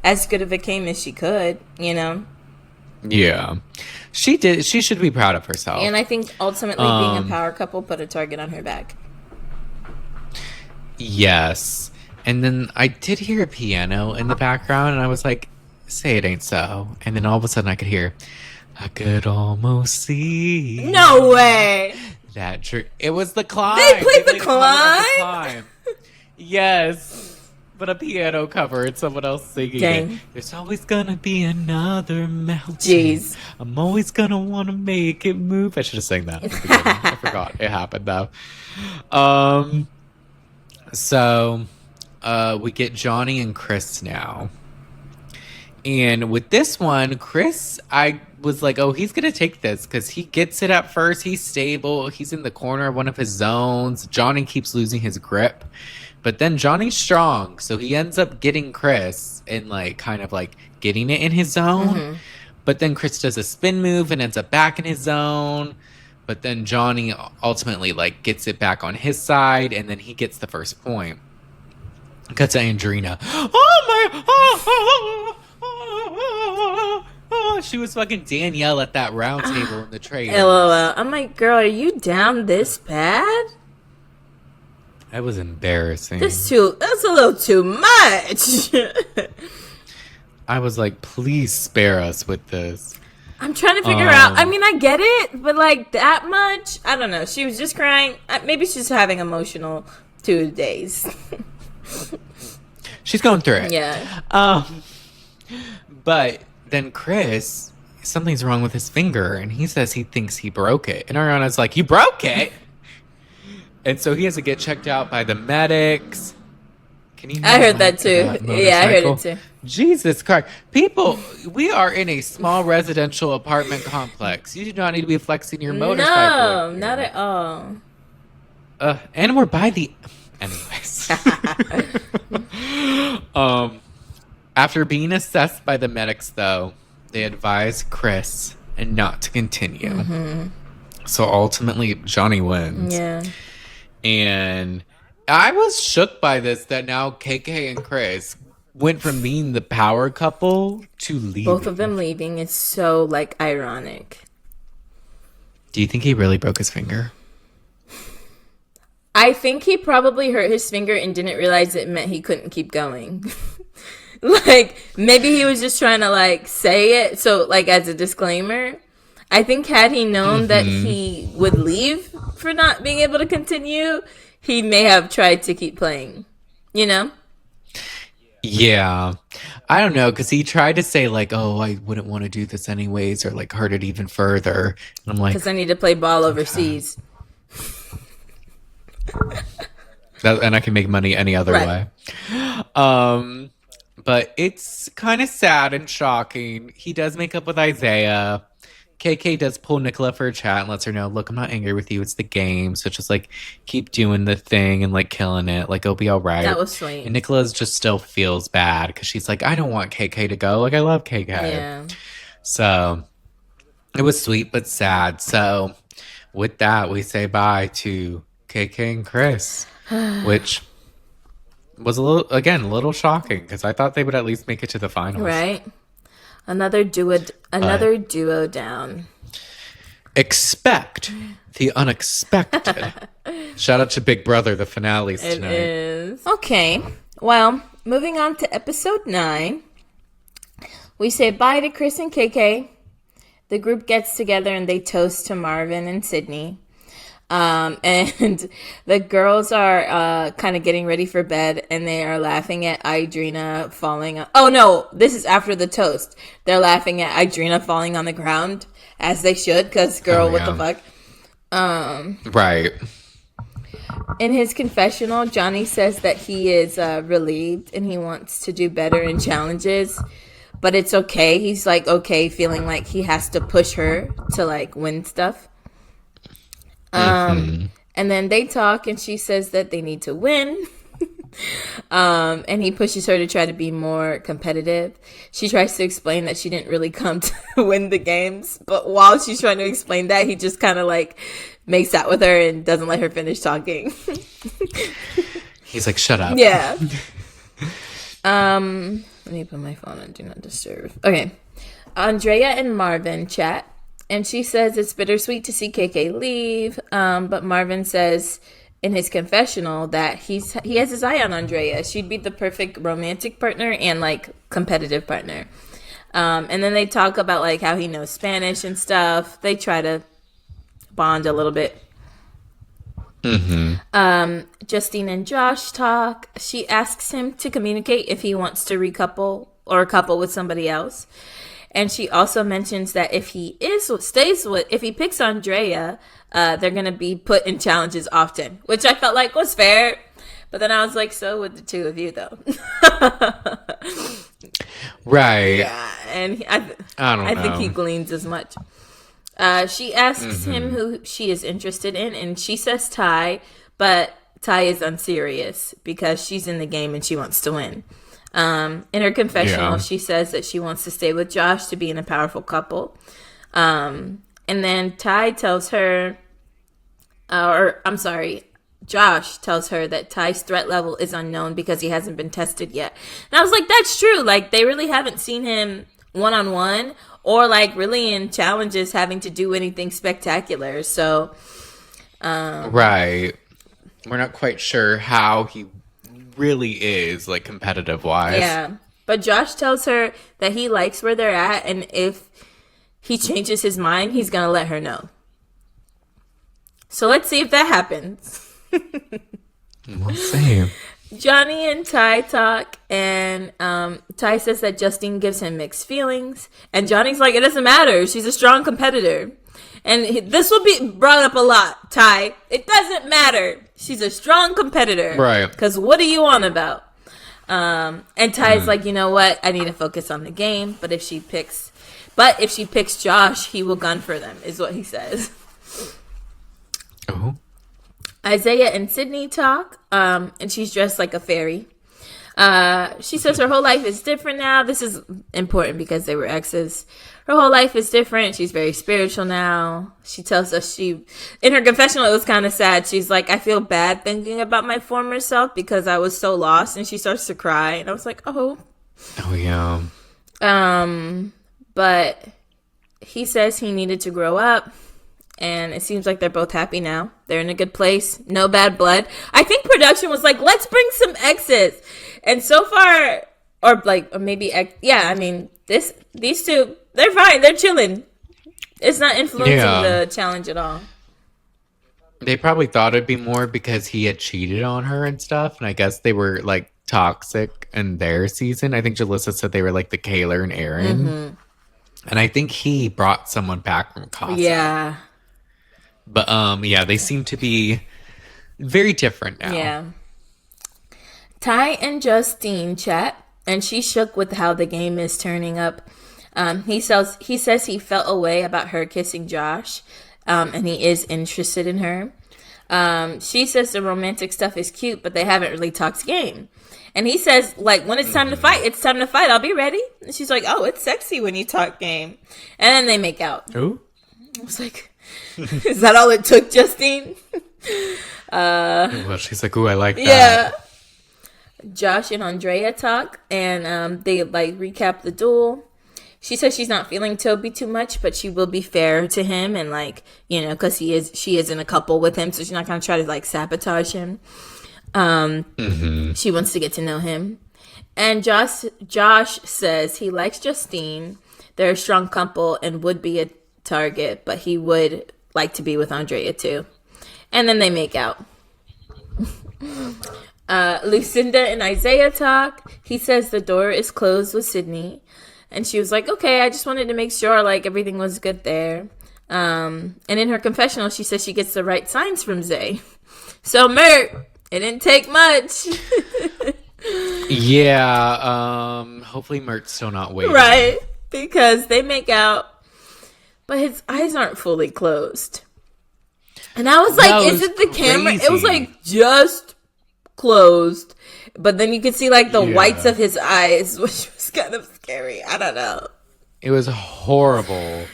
as good of a game as she could, you know. Yeah. She did. She should be proud of herself. And I think ultimately being a power couple put a target on her back. Yes. And then I did hear a piano in the background and I was like, say it ain't so. And then all of a sudden I could hear, I could almost see. No way. It was The Climb. They played The The Climb. Climb? Yes. But a piano cover and someone else singing Dang. it. There's always gonna be another mountain. Jeez. I'm always gonna wanna make it move. I should have sang that. I forgot. It happened though. So we get Johnny and Chris now. And with this one, Chris, I was like, oh, he's going to take this because he gets it at first. He's stable. He's in the corner of one of his zones. Johnny keeps losing his grip. But then Johnny's strong. So he ends up getting Chris and like kind of like getting it in his zone. Mm-hmm. But then Chris does a spin move and ends up back in his zone. But then Johnny ultimately like gets it back on his side. And then he gets the first point. Cuts to Andrina. Oh my... she was fucking Danielle at that round table in the trailer. LOL. I'm like, girl, are you down this bad? That was embarrassing. That's a little too much. I was like, please spare us with this. I'm trying to figure out. I mean, I get it, but like that much? I don't know. She was just crying. Maybe she's having emotional 2 days. She's going through it. Yeah. But then Chris, something's wrong with his finger, and he says he thinks he broke it. And Ariana's like, you broke it? And so he has to get checked out by the medics. Can you? I heard that too. Yeah, I heard it too. Jesus Christ. People, we are in a small residential apartment complex. You do not need to be flexing your motorcycle. No, not at all. And we're by the... Anyways. After being assessed by the medics, though, they advise Chris and not to continue. Mm-hmm. So ultimately, Johnny wins. Yeah. And I was shook by this, that now KK and Chris went from being the power couple to leaving. Both of them leaving is so, like, ironic. Do you think he really broke his finger? I think he probably hurt his finger and didn't realize it meant he couldn't keep going. Like, maybe he was just trying to, like, say it. So, like, as a disclaimer, I think had he known that he would leave for not being able to continue, he may have tried to keep playing, you know? Yeah. I don't know, because he tried to say, like, oh, I wouldn't want to do this anyways, or, like, hurt it even further. And I'm like... Because I need to play ball overseas. And I can make money any other way. But it's kind of sad and shocking. He does make up with Isaiah. KK does pull Nicola for a chat and lets her know, look, I'm not angry with you. It's the game. So just, like, keep doing the thing and, like, killing it. Like, it'll be all right. That was sweet. And Nicola's just still feels bad because she's like, I don't want KK to go. Like, I love KK. Yeah. So it was sweet but sad. So with that, we say bye to KK and Chris, which... was a little shocking because I thought they would at least make it to the finals. Right. Another duo down. Expect the unexpected. Shout out to Big Brother, the finales tonight. It is. Okay. Well, moving on to episode 9. We say bye to Chris and KK. The group gets together and they toast to Marvin and Sydney. And the girls are kind of getting ready for bed, and they are laughing at Idrina falling. Oh no, this is after the toast. They're laughing at Idrina falling on the ground, as they should, because girl, what the fuck? Right. In his confessional, Johnny says that he is relieved and he wants to do better in challenges, but it's okay. He's like okay feeling like he has to push her to like win stuff. And then they talk and she says that they need to win. And he pushes her to try to be more competitive. She tries to explain that she didn't really come to win the games, but while she's trying to explain that, he just kind of like makes out with her and doesn't let her finish talking. He's like, shut up. Yeah. Let me put my phone on Do Not Disturb. Okay. Andrea and Marvin chat, and she says it's bittersweet to see KK leave, but Marvin says in his confessional that he has his eye on Andrea. She'd be the perfect romantic partner and like competitive partner. And then they talk about like how he knows Spanish and stuff. They try to bond a little bit. Justine and Josh talk. She asks him to communicate if he wants to recouple or couple with somebody else. And she also mentions that if he picks Andrea, they're going to be put in challenges often, which I felt like was fair. But then I was like, so would the two of you, though. Right. Yeah, and I think he gleans as much. She asks him who she is interested in, and she says Ty, but Ty is unserious because she's in the game and she wants to win. In her confessional, she says that she wants to stay with Josh to be in a powerful couple. And then Ty tells her, Josh tells her that Ty's threat level is unknown because he hasn't been tested yet. And I was like, that's true. Like, they really haven't seen him one-on-one or, like, really in challenges having to do anything spectacular. So, right. We're not quite sure how he really is, like, competitive-wise. Yeah. But Josh tells her that he likes where they're at, and if he changes his mind, he's going to let her know. So let's see if that happens. We'll see. Johnny and Ty talk, and Ty says that Justine gives him mixed feelings, and Johnny's like, it doesn't matter. She's a strong competitor. And this will be brought up a lot, Ty. It doesn't matter. She's a strong competitor. Right. Because what are you on about? And Ty's like, you know what? I need to focus on the game. But if she picks Josh, he will gun for them, is what he says. Oh. Isaiah and Sydney talk, and she's dressed like a fairy. She says her whole life is different now. This is important because they were exes. Her whole life is different. She's very spiritual now. She tells us in her confessional, it was kind of sad. She's like, I feel bad thinking about my former self because I was so lost. And she starts to cry. And I was like, oh. Oh, yeah. But he says he needed to grow up. And it seems like they're both happy now. They're in a good place. No bad blood. I think production was like, let's bring some exes. And so far, or maybe, I mean, these two, they're fine. They're chilling. It's not influencing the challenge at all. They probably thought it'd be more because he had cheated on her and stuff. And I guess they were like toxic in their season. I think Jalissa said they were like the Kaylor and Aaron. And I think he brought someone back from Casa. Yeah. But, they seem to be very different now. Yeah. Ty and Justine chat, and she's shook with how the game is turning up. He says he felt a way about her kissing Josh, and he is interested in her. She says the romantic stuff is cute, but they haven't really talked game. And he says, like, when it's time to fight, it's time to fight. I'll be ready. And she's like, oh, it's sexy when you talk game. And then they make out. Ooh. I was like... Is that all it took, Justine? Well, she's like, ooh, I like that. Yeah. Josh and Andrea talk, and they like recap the duel. She says she's not feeling Toby too much, but she will be fair to him, and like, you know, because she is in a couple with him, so she's not gonna try to like sabotage him. She wants to get to know him. And Josh says he likes Justine. They're a strong couple and would be a target, but he would like to be with Andrea too. And then they make out. Lucinda and Isaiah talk. He says the door is closed with Sydney, and she was like, okay, I just wanted to make sure like everything was good there. And in her confessional, she says she gets the right signs from Zay. So Mert, it didn't take much. Yeah, hopefully Mert's still not waiting. Right, because they make out, but his eyes aren't fully closed. And I was like, is it the camera? It was like just closed, but then you could see like the whites of his eyes, which was kind of scary. I don't know. It was horrible.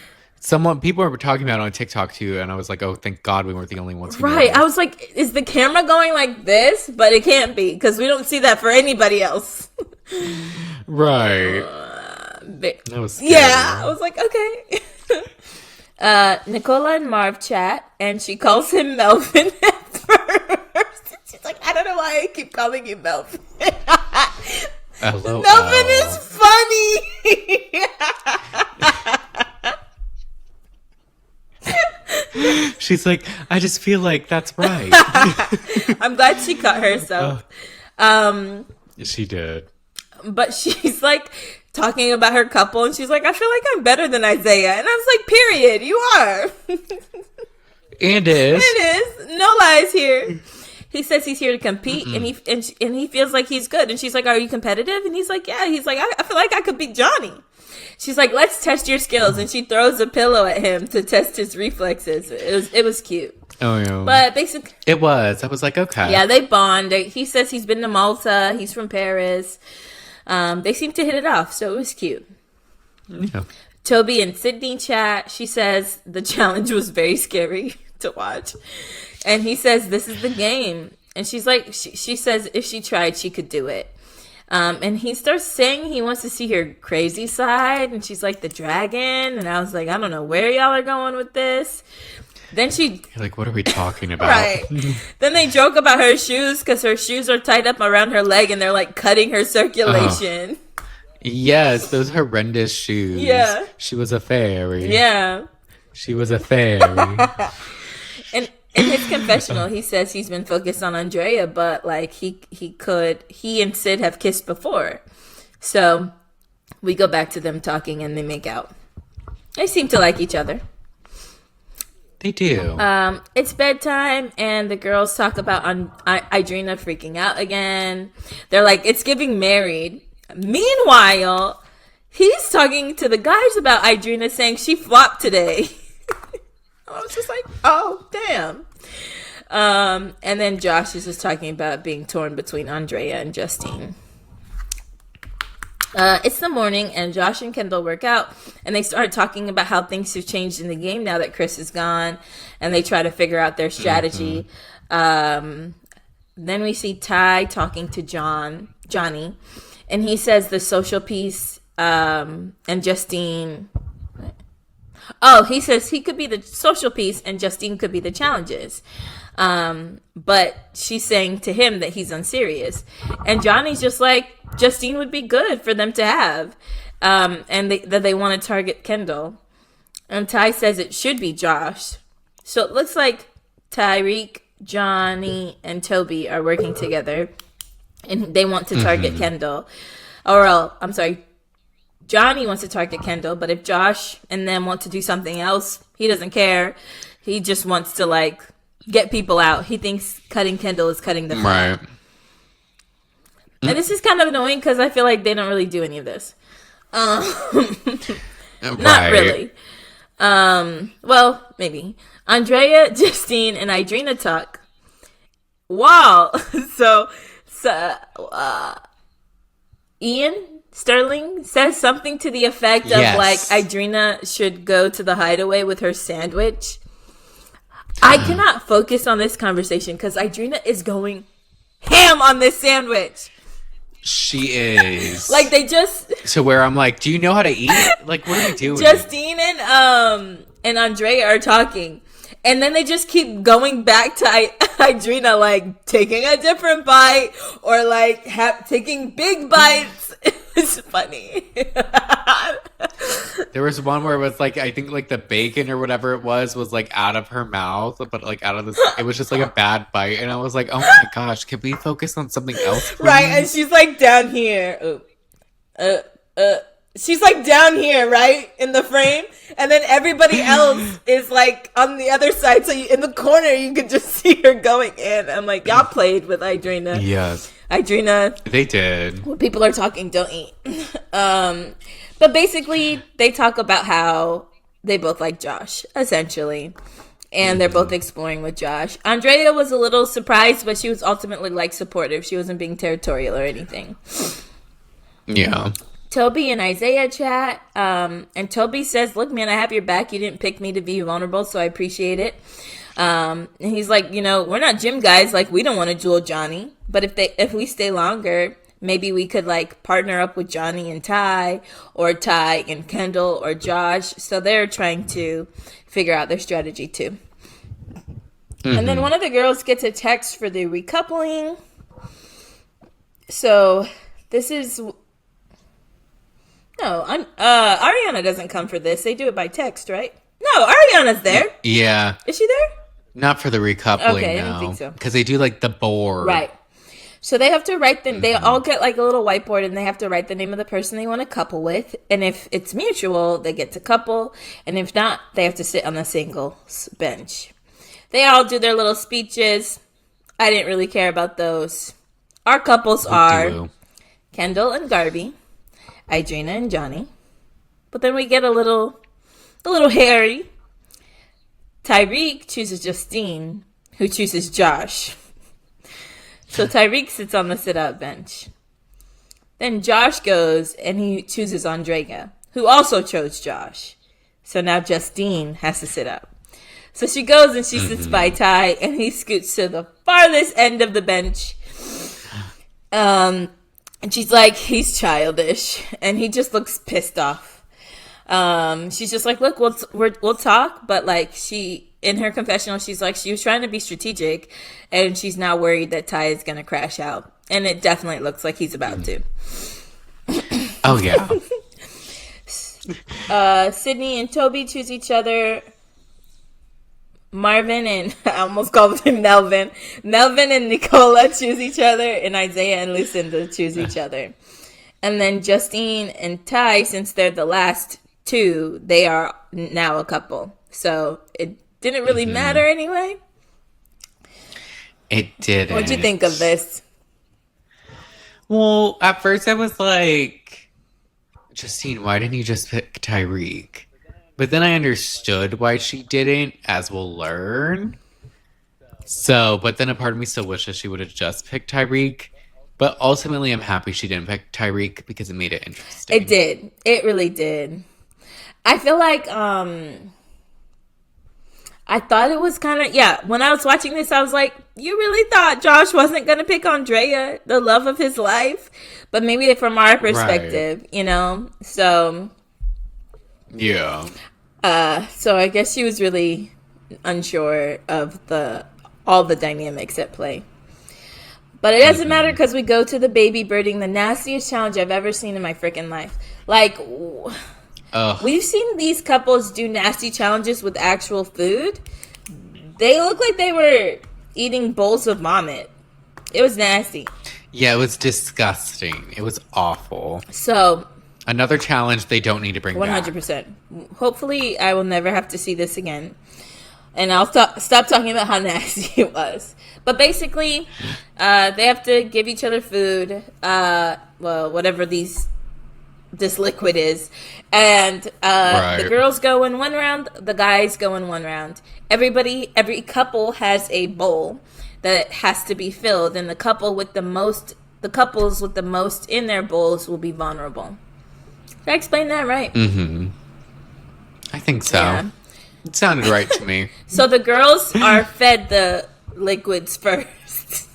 People were talking about it on TikTok too, and I was like, oh, thank God we weren't the only ones. Right. I was like, is the camera going like this? But it can't be, because we don't see that for anybody else. Right. That was scary. Yeah. I was like, okay. Nicola and Marv chat, and she calls him Melvin at first. She's like, I don't know why I keep calling you Melvin. Hello, Melvin is funny. She's like, I just feel like that's right. I'm glad she caught herself. She did. But she's like talking about her couple, and she's like, I feel like I'm better than Isaiah. And I was like, period, you are. And is. It is. No lies here. He says he's here to compete, and he feels like he's good. And she's like, are you competitive? And he's like, yeah. He's like, I feel like I could beat Johnny. She's like, let's test your skills. And she throws a pillow at him to test his reflexes. It was cute. Oh, yeah. But basically... It was. I was like, okay. Yeah, they bond. He says he's been to Malta. He's from Paris. They seem to hit it off, so it was cute. Yeah. Toby and Sydney chat. She says the challenge was very scary to watch. And he says, this is the game. And she's like, she says if she tried, she could do it. And he starts saying he wants to see her crazy side. And she's like, the dragon. And I was like, I don't know where y'all are going with this. Then You're like, what are we talking about? Right. Then they joke about her shoes because her shoes are tied up around her leg and they're like cutting her circulation. Yes, those horrendous shoes. Yeah. She was a fairy. Yeah. She was a fairy. And in his confessional, he says he's been focused on Andrea, but like he and Sid have kissed before. So we go back to them talking and they make out. They seem to like each other. They do. It's bedtime, and the girls talk about Idrina freaking out again. They're like, it's giving married. Meanwhile, he's talking to the guys about Idrina, saying she flopped today. I was just like, oh, damn. And then Josh is just talking about being torn between Andrea and Justine. It's the morning, and Josh and Kendall work out, and they start talking about how things have changed in the game now that Chris is gone, and they try to figure out their strategy. Then we see Ty talking to Johnny, and he says the social piece, and Justine... Oh, he says he could be the social piece, and Justine could be the challenges. But she's saying to him that he's unserious. And Johnny's just like, Justine would be good for them to have. And that they want to target Kendall. And Ty says it should be Josh. So it looks like Tyrique, Johnny, and Toby are working together. And they want to target Kendall. I'm sorry. Johnny wants to target Kendall, but if Josh and them want to do something else, he doesn't care. He just wants to, like, get people out. He thinks cutting Kendall is cutting the fat. Right. And this is kind of annoying because I feel like they don't really do any of this. Not really. Well, maybe. Andrea, Justine, and Idrina talk. Wow. So Ian Sterling says something to the effect of, like, Idrina should go to the Hideaway with her sandwich. I cannot focus on this conversation because Idrina is going ham on this sandwich. She is. Like, they just... So where I'm like, do you know how to eat? Like, what are you doing? Justine and Andrea are talking. And then they just keep going back to Idrina, like, taking a different bite or, like, taking big bites. It's funny. There was one where it was, like, I think, like, the bacon or whatever it was, like, out of her mouth. But, like, out of this, it was just, like, a bad bite. And I was like, oh, my gosh, can we focus on something else, please? Right, and she's, like, down here. she's like down here, right, in the frame, and then everybody else is like on the other side. So in the corner, you could just see her going in. I'm like, y'all played with Idrina. Yes. Idrina. They did. When people are talking, don't eat. But basically, they talk about how they both like Josh, essentially. And they're both exploring with Josh. Andrea was a little surprised, but she was ultimately like supportive. She wasn't being territorial or anything. Yeah. Toby and Isaiah chat, and Toby says, look, man, I have your back. You didn't pick me to be vulnerable, so I appreciate it. And he's like, we're not gym guys. Like, we don't want to duel Johnny. But if we stay longer, maybe we could, like, partner up with Johnny and Ty, or Ty and Kendall, or Josh. So they're trying to figure out their strategy, too. Mm-hmm. And then one of the girls gets a text for the recoupling. So this is... No, Ariana doesn't come for this. They do it by text, right? No, Ariana's there. Yeah. Is she there? Not for the recoupling, okay, no. I didn't think so. Because they do, like, the board. Right. So they have to write them. They all get, like, a little whiteboard, and they have to write the name of the person they want to couple with. And if it's mutual, they get to couple. And if not, they have to sit on the singles bench. They all do their little speeches. I didn't really care about those. Our couples are Kendall and Garby, Idrina and Johnny. But then we get a little hairy. Tyrique chooses Justine, who chooses Josh. So Tyrique sits on the sit-out bench. Then Josh goes and he chooses Andrea, who also chose Josh. So now Justine has to sit up. So she goes and she sits by Ty, and he scoots to the farthest end of the bench. And she's like, he's childish. And he just looks pissed off. She's just like, look, we'll talk. But like in her confessional, she's like, she was trying to be strategic, and she's now worried that Ty is going to crash out. And it definitely looks like he's about to. Oh, yeah. Sydney and Toby choose each other. Marvin and I almost called him Melvin. Melvin and Nicola choose each other, and Isaiah and Lucinda choose each other. And then Justine and Ty, since they're the last two, they are now a couple. So it didn't really matter anyway. It didn't. What'd you think of this? Well, at first I was like, Justine, why didn't you just pick Tyrique? But then I understood why she didn't, as we'll learn. So, but then a part of me still wishes she would have just picked Tyrique. But ultimately, I'm happy she didn't pick Tyrique because it made it interesting. It did. It really did. I feel like, I thought it was kind of, when I was watching this, I was like, you really thought Josh wasn't going to pick Andrea, the love of his life? But maybe from our perspective, so... Yeah. So I guess she was really unsure of all the dynamics at play. But it doesn't matter because we go to the baby birding, the nastiest challenge I've ever seen in my freaking life. Like, we've seen these couples do nasty challenges with actual food. They look like they were eating bowls of vomit. It was nasty. Yeah, it was disgusting. It was awful. So... Another challenge they don't need to bring 100%. back. Hopefully, I will never have to see this again. And I'll stop talking about how nasty it was. But basically, they have to give each other food. Whatever this liquid is. And the girls go in one round. The guys go in one round. Every couple has a bowl that has to be filled. And the couples with the most in their bowls will be vulnerable. Did I explain that right? Mm-hmm. I think so. Yeah. It sounded right to me. So the girls are fed the liquids first.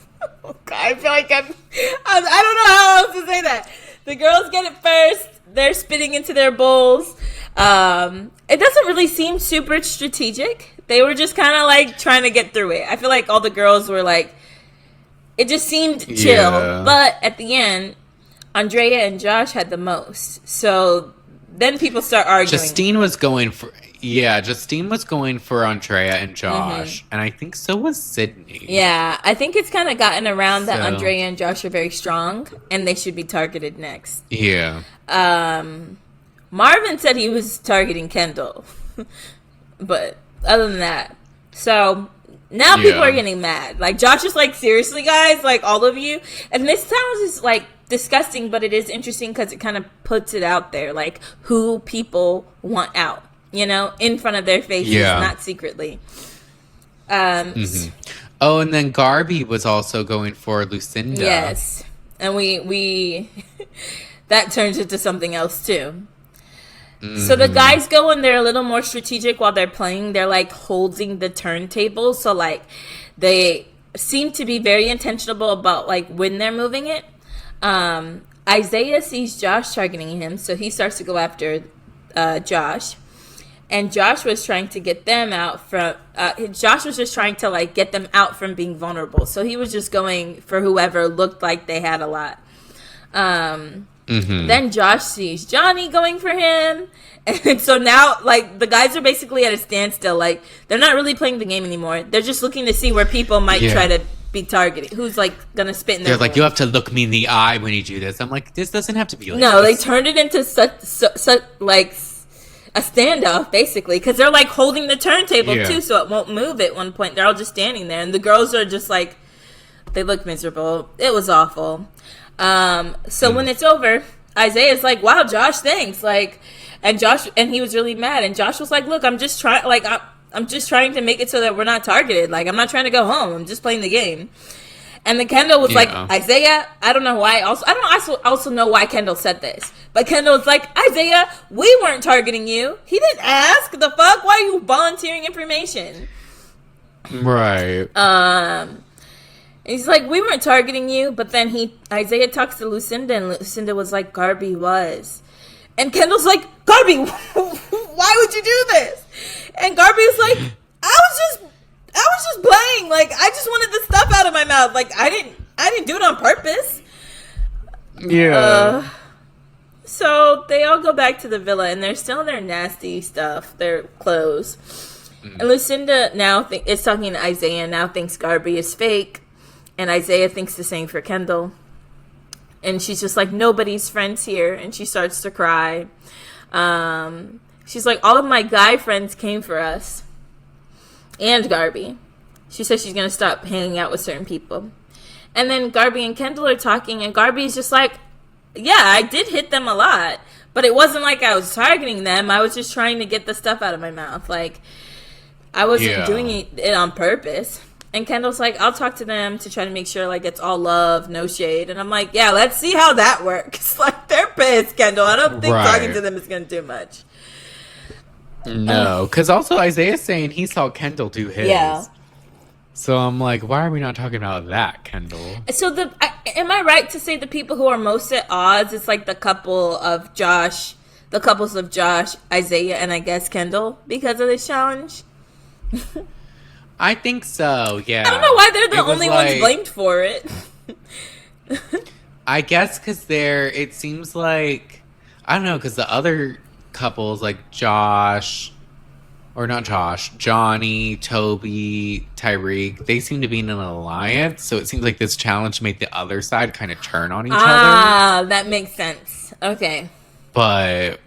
I feel like I don't know how else to say that. The girls get it first. They're spitting into their bowls. It doesn't really seem super strategic. They were just kind of like trying to get through it. I feel like all the girls were like, it just seemed chill. Yeah. But at the end, Andrea and Josh had the most. So then people start arguing. Justine was going for Andrea and Josh. And I think so was Sydney. Yeah, I think it's kind of gotten around that Andrea and Josh are very strong and they should be targeted next. Yeah. Marvin said he was targeting Kendall. But other than that, so now people are getting mad. Like, Josh is like, seriously, guys? Like, all of you? And this sounds just, like, disgusting, but it is interesting because it kind of puts it out there, like, who people want out, you know, in front of their faces, not secretly. Oh, and then Garby was also going for Lucinda. Yes. And we that turns into something else, too. So the guys go and they're a little more strategic while they're playing. They're like holding the turntable. So like they seem to be very intentional about like when they're moving it. Isaiah sees Josh targeting him. So he starts to go after Josh. And Josh was trying to get them out from, Josh was just trying to like get them out from being vulnerable. So he was just going for whoever looked like they had a lot. Then Josh sees Johnny going for him. And so now, like, the guys are basically at a standstill. Like, they're not really playing the game anymore. They're just looking to see where people might try to be targeted. Who's, like, going to spit in their They're like, you have to look me in the eye when you do this. I'm like, this doesn't have to be like No, this. they turned it into such like, a standoff, basically. Because they're, like, holding the turntable, too, so it won't move at one point. They're all just standing there. And the girls are just, like, they look miserable. It was awful. So when it's over, Isaiah's like, wow, Josh, thanks. Like, and he was really mad. And Josh was like, look, I'm just trying, like, I'm just trying to make it so that we're not targeted. Like, I'm not trying to go home. I'm just playing the game. And then Kendall was like, Isaiah, I don't know why. I don't also know why Kendall said this. But Kendall was like, Isaiah, we weren't targeting you. He didn't ask. The fuck? Why are you volunteering information? Right. He's like, we weren't targeting you, but then Isaiah talks to Lucinda, and Lucinda was like, Garby was. And Kendall's like, Garby, why would you do this? And Garby was like, I was just playing. Like, I just wanted the stuff out of my mouth. Like, I didn't do it on purpose. Yeah. So they all go back to the villa, and they're still in their nasty stuff, their clothes. And Lucinda now is talking to Isaiah, now thinks Garby is fake. And Isaiah thinks the same for Kendall. And she's just like, nobody's friends here. And she starts to cry. She's like, all of my guy friends came for us. And Garby. She says she's going to stop hanging out with certain people. And then Garby and Kendall are talking. And Garby's just like, yeah, I did hit them a lot. But it wasn't like I was targeting them. I was just trying to get the stuff out of my mouth. Like, I wasn't doing it on purpose. And Kendall's like, I'll talk to them to try to make sure, like, it's all love, no shade. And I'm like, yeah, let's see how that works. Like, they're pissed, Kendall. I don't think talking to them is going to do much. No, because also Isaiah's saying he saw Kendall do his. Yeah. So I'm like, why are we not talking about that, Kendall? So am I right to say the people who are most at odds, it's like the couples of Josh, Isaiah, and I guess Kendall because of this challenge? I think so, yeah. I don't know why they're the only ones blamed for it. I guess because it seems like, I don't know, because the other couples, like Johnny, Toby, Tyrique, they seem to be in an alliance, so it seems like this challenge made the other side kind of turn on each other. Ah, that makes sense. Okay. But,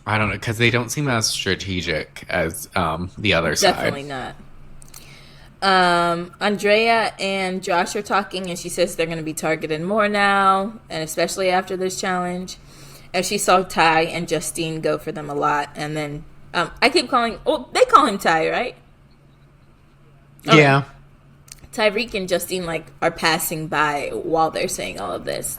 I don't know, because they don't seem as strategic as the other side. Definitely not. Andrea and Josh are talking, and she says they're going to be targeted more now, and especially after this challenge. And she saw Ty and Justine go for them a lot, and then I keep calling. Oh, they call him Ty, right? Okay. Yeah. Tyrique and Justine are passing by while they're saying all of this.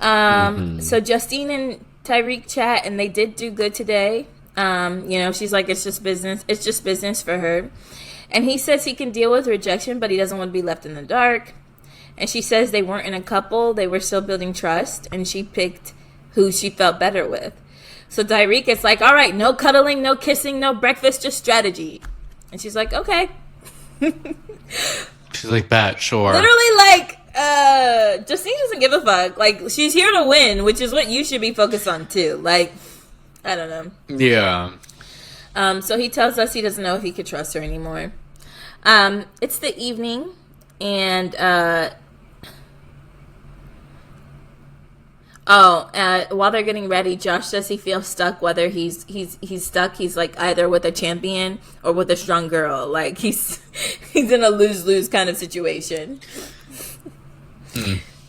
So Justine and Tyrique chat, and they did do good today. She's like, it's just business. It's just business for her. And he says he can deal with rejection, but he doesn't want to be left in the dark. And she says they weren't in a couple. They were still building trust. And she picked who she felt better with. So Tyrique is like, all right, no cuddling, no kissing, no breakfast, just strategy. And she's like, okay. She's like, bet, sure. Literally, Justine doesn't give a fuck. Like, she's here to win, which is what you should be focused on, too. Like, I don't know. Yeah. So he tells us he doesn't know if he could trust her anymore. It's the evening, and While they're getting ready, Josh says he feels stuck. Whether he's stuck, he's like either with a champion or with a strong girl. Like he's in a lose kind of situation.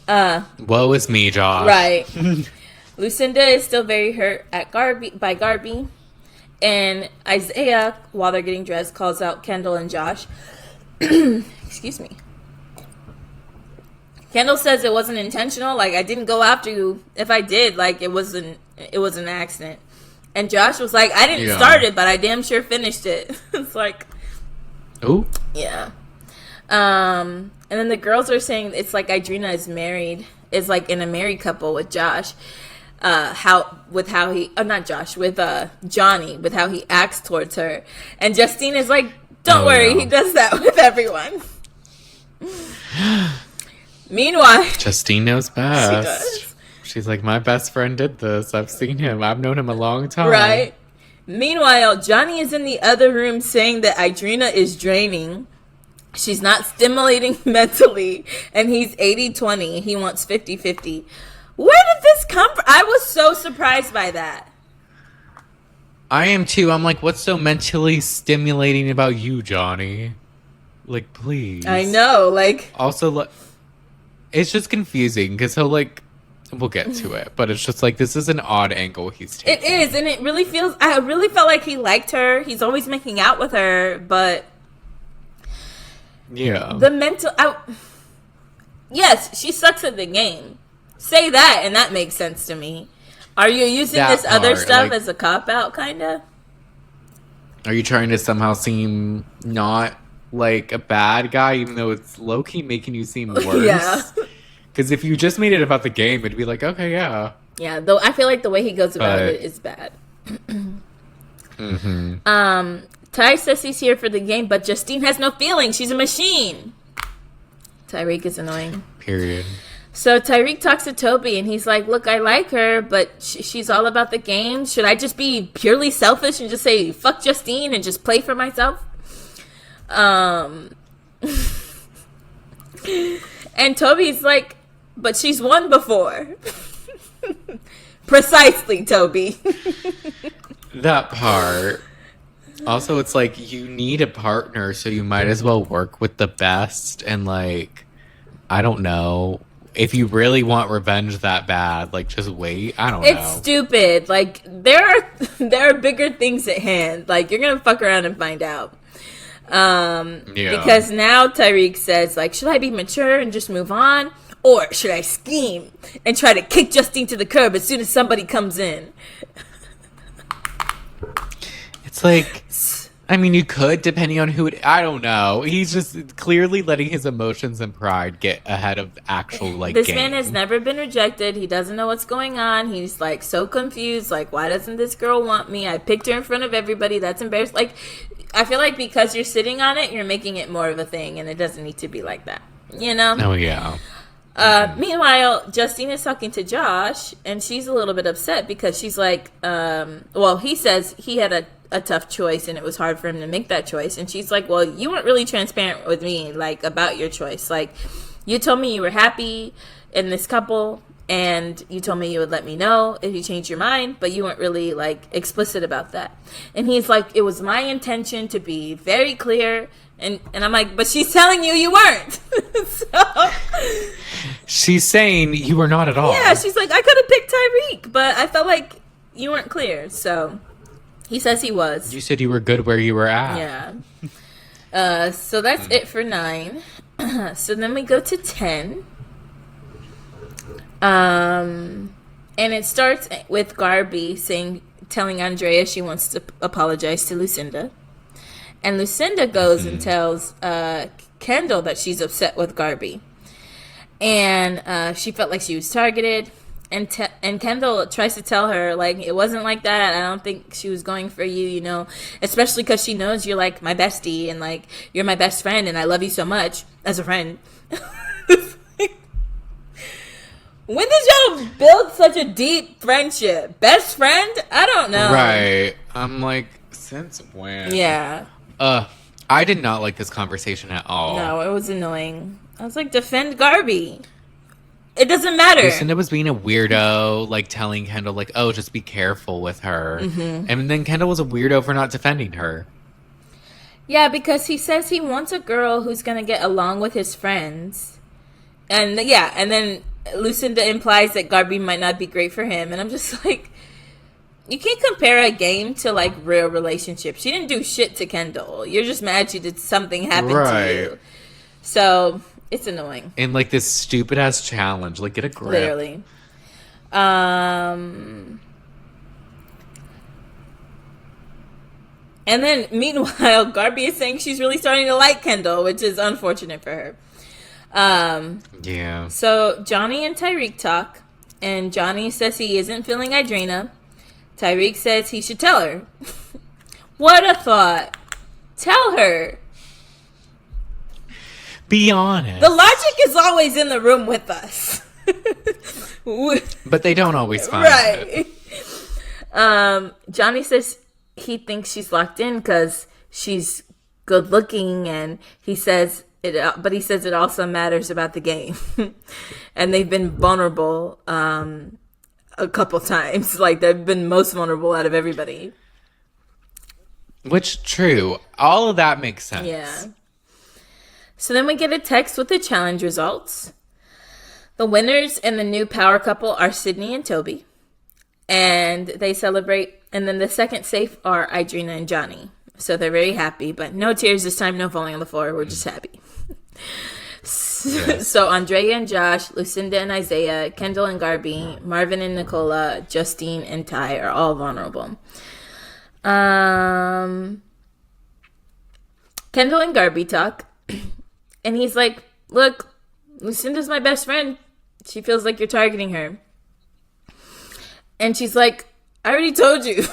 Woe is me, Josh. Right. Lucinda is still very hurt at by Garby, and Isaiah, while they're getting dressed, calls out Kendall and Josh. Excuse me. Kendall says it wasn't intentional. Like, I didn't go after you. If I did, like, it was an accident. And Josh was like, I didn't start it, but I damn sure finished it. It's like, ooh, yeah. And then the girls are saying it's like Idrina is like in a married couple with Josh. With Johnny, with how he acts towards her. And Justine is like, don't worry, he does that with everyone. Meanwhile, Justine knows best. She does. She's like, my best friend did this. I've seen him. I've known him a long time. Right. Meanwhile, Johnny is in the other room saying that Idrina is draining. She's not stimulating mentally. And he's 80-20. He wants 50-50. Where did this come from? I was so surprised by that. I am too. I'm like, what's so mentally stimulating about you, Johnny? Like, please. I know. Like, also, like, it's just confusing because he'll like, we'll get to it, but it's just like, this is an odd angle he's taking. It is, and it really feels, I really felt like he liked her. He's always making out with her, but yeah. Yes, she sucks at the game. Say that, and that makes sense to me. Are you using this other stuff as a cop-out, kind of? Are you trying to somehow seem not like a bad guy, even though it's low-key making you seem worse? Yeah. Because if you just made it about the game, it'd be like, okay, yeah. Yeah, though I feel like the way he goes about it is bad. Ty says he's here for the game, but Justine has no feelings. She's a machine. Tyrique is annoying. Period. So Tyrique talks to Toby, and he's like, look, I like her, but she's all about the game. Should I just be purely selfish and just say, fuck Justine, and just play for myself? And Toby's like, but she's won before. Precisely, Toby. That part. Also, it's like, you need a partner, so you might as well work with the best. And like, I don't know. If you really want revenge that bad, like, just wait. I don't know. It's stupid. Like, there are bigger things at hand. Like, you're gonna fuck around and find out. Because now Tyrique says, like, should I be mature and just move on? Or should I scheme and try to kick Justine to the curb as soon as somebody comes in? It's like, I mean, you could, depending on who it... I don't know. He's just clearly letting his emotions and pride get ahead of actual, like, This game. man has never been rejected. He doesn't know what's going on. He's, like, so confused. Like, why doesn't this girl want me? I picked her in front of everybody. That's embarrassing. Like, I feel like because you're sitting on it, you're making it more of a thing, and it doesn't need to be like that. You know? Oh, yeah. Meanwhile, Justine is talking to Josh, and she's a little bit upset because she's like, he says he had a tough choice and it was hard for him to make that choice. And she's like, well, you weren't really transparent with me, like, about your choice. Like, you told me you were happy in this couple, and you told me you would let me know if you changed your mind, but you weren't really, like, explicit about that. And he's like, it was my intention to be very clear. And I'm like, but she's telling you weren't. So, she's saying you were not at all. Yeah, she's like, I could have picked Tyrique, but I felt like you weren't clear. So he says he was. You said you were good where you were at. Yeah. So that's it for 9. So then we go to 10. And it starts with Garby telling Andrea she wants to apologize to Lucinda. And Lucinda goes and tells Kendall that she's upset with Garby. And she felt like she was targeted. And Kendall tries to tell her, like, it wasn't like that. I don't think she was going for you, you know. Especially because she knows you're, like, my bestie. And, like, you're my best friend. And I love you so much as a friend. When did y'all build such a deep friendship? Best friend? I don't know. Right. I'm like, since when? Yeah. I did not like this conversation at all. No, it was annoying. I was like, defend Garby. It doesn't matter. Lucinda was being a weirdo, like telling Kendall, like, oh, just be careful with her. And then Kendall was a weirdo for not defending her. Yeah, because he says he wants a girl who's going to get along with his friends. And then Lucinda implies that Garby might not be great for him. And I'm just like, you can't compare a game to, like, real relationships. She didn't do shit to Kendall. You're just mad she did something happen to you. So, it's annoying. And, like, this stupid-ass challenge. Like, get a grip. Literally. And then, meanwhile, Garby is saying she's really starting to like Kendall, which is unfortunate for her. Yeah. So, Johnny and Tyrique talk, and Johnny says he isn't feeling Idrina. Tyrique says he should tell her. What a thought. Tell her. Be honest. The logic is always in the room with us. But they don't always find it. Right. Johnny says he thinks she's locked in because she's good looking, and he says it also matters about the game. And they've been vulnerable a couple times. Like, they've been most vulnerable out of everybody. Which, true. All of that makes sense. Yeah. So then we get a text with the challenge results. The winners and the new power couple are Sydney and Toby. And they celebrate. And then the second safe are Idrina and Johnny. So they're very happy. But no tears this time, no falling on the floor. We're just happy. Yes. So Andrea and Josh, Lucinda and Isaiah, Kendall and Garby, Marvin and Nicola, Justine and Ty are all vulnerable. Kendall and Garby talk. And he's like, look, Lucinda's my best friend. She feels like you're targeting her. And she's like, I already told you.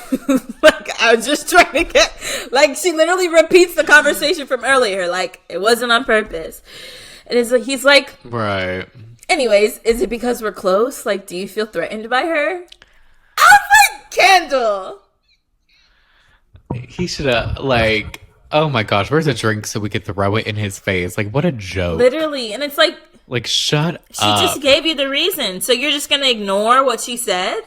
Like, I was just trying to get... Like, she literally repeats the conversation from earlier. Like, it wasn't on purpose. And he's like... Right. Anyways, is it because we're close? Like, do you feel threatened by her? Oh, my Kendall! He should have, like... Oh my gosh, where's a drink so we could throw it in his face? Like, what a joke. Literally. And it's like... Like, shut up. She just gave you the reason. So you're just going to ignore what she said?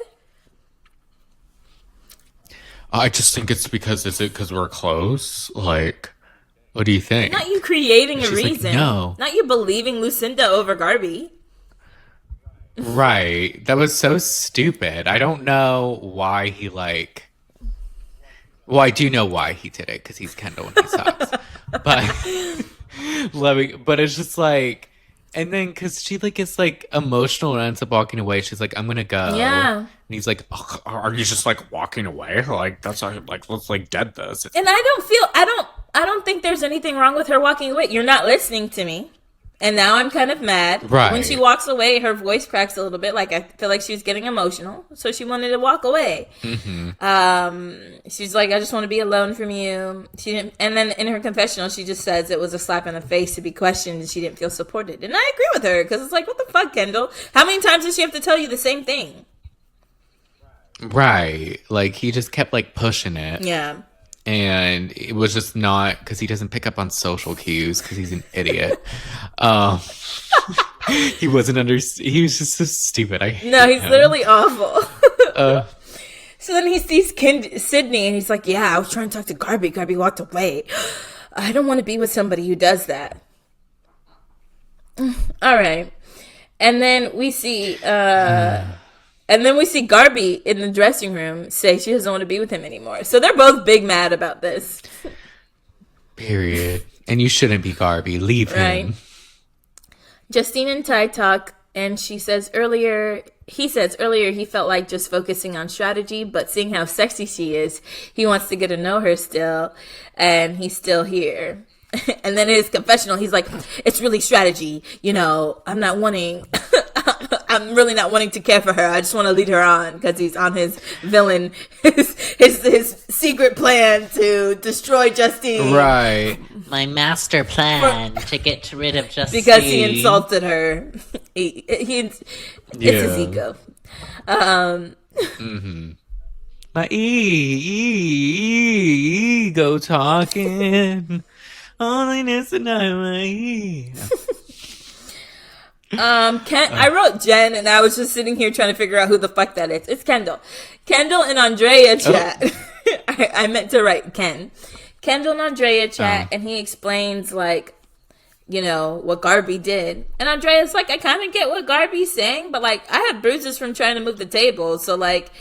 I just think it's because, is it because we're close? Like, what do you think? Not you creating a reason. Like, no. Not you believing Lucinda over Garby. Right. That was so stupid. I don't know why he, like... Well, I do know why he did it, because he's Kendall and he sucks. But it's just like... And then, because she, like, is, like, emotional and ends up walking away. She's like, I'm gonna go. Yeah. And he's like, oh, are you just, like, walking away? Like, that's not, like, let's, like, dead this. And I don't think there's anything wrong with her walking away. You're not listening to me. And now I'm kind of mad. Right. When she walks away, her voice cracks a little bit. Like, I feel like she was getting emotional. So she wanted to walk away. Mm-hmm. She's like, I just want to be alone from you. She didn't. And then in her confessional, she just says it was a slap in the face to be questioned and she didn't feel supported. And I agree with her because it's like, what the fuck, Kendall? How many times does she have to tell you the same thing? Right. Like, he just kept, like, pushing it. Yeah. And it was just not, because he doesn't pick up on social cues because he's an idiot. He wasn't he was just so stupid. He's literally awful. So then he sees Sydney and he's like, yeah, I was trying to talk to Garby. Garby walked away. I don't want to be with somebody who does that. All right. And then we see Garby in the dressing room say she doesn't want to be with him anymore. So they're both big mad about this. Period. And you shouldn't be Garby. Leave him. Justine and Ty talk, and he says earlier he felt like just focusing on strategy, but seeing how sexy she is, he wants to get to know her still, and he's still here. And then in his confessional, he's like, it's really strategy. You know, I'm really not wanting to care for her. I just want to lead her on because he's on his villain, his secret plan to destroy Justine. Right. My master plan to get rid of Justine. Because he insulted her. It's his ego. Mm-hmm. My ego talking. Only this and I. I wrote Jen, and I was just sitting here trying to figure out who the fuck that is. It's Kendall. Kendall and Andrea chat. I meant to write Ken. Kendall and Andrea chat, and he explains, like, you know, what Garby did. And Andrea's like, I kind of get what Garby's saying, but, like, I have bruises from trying to move the table. So, like,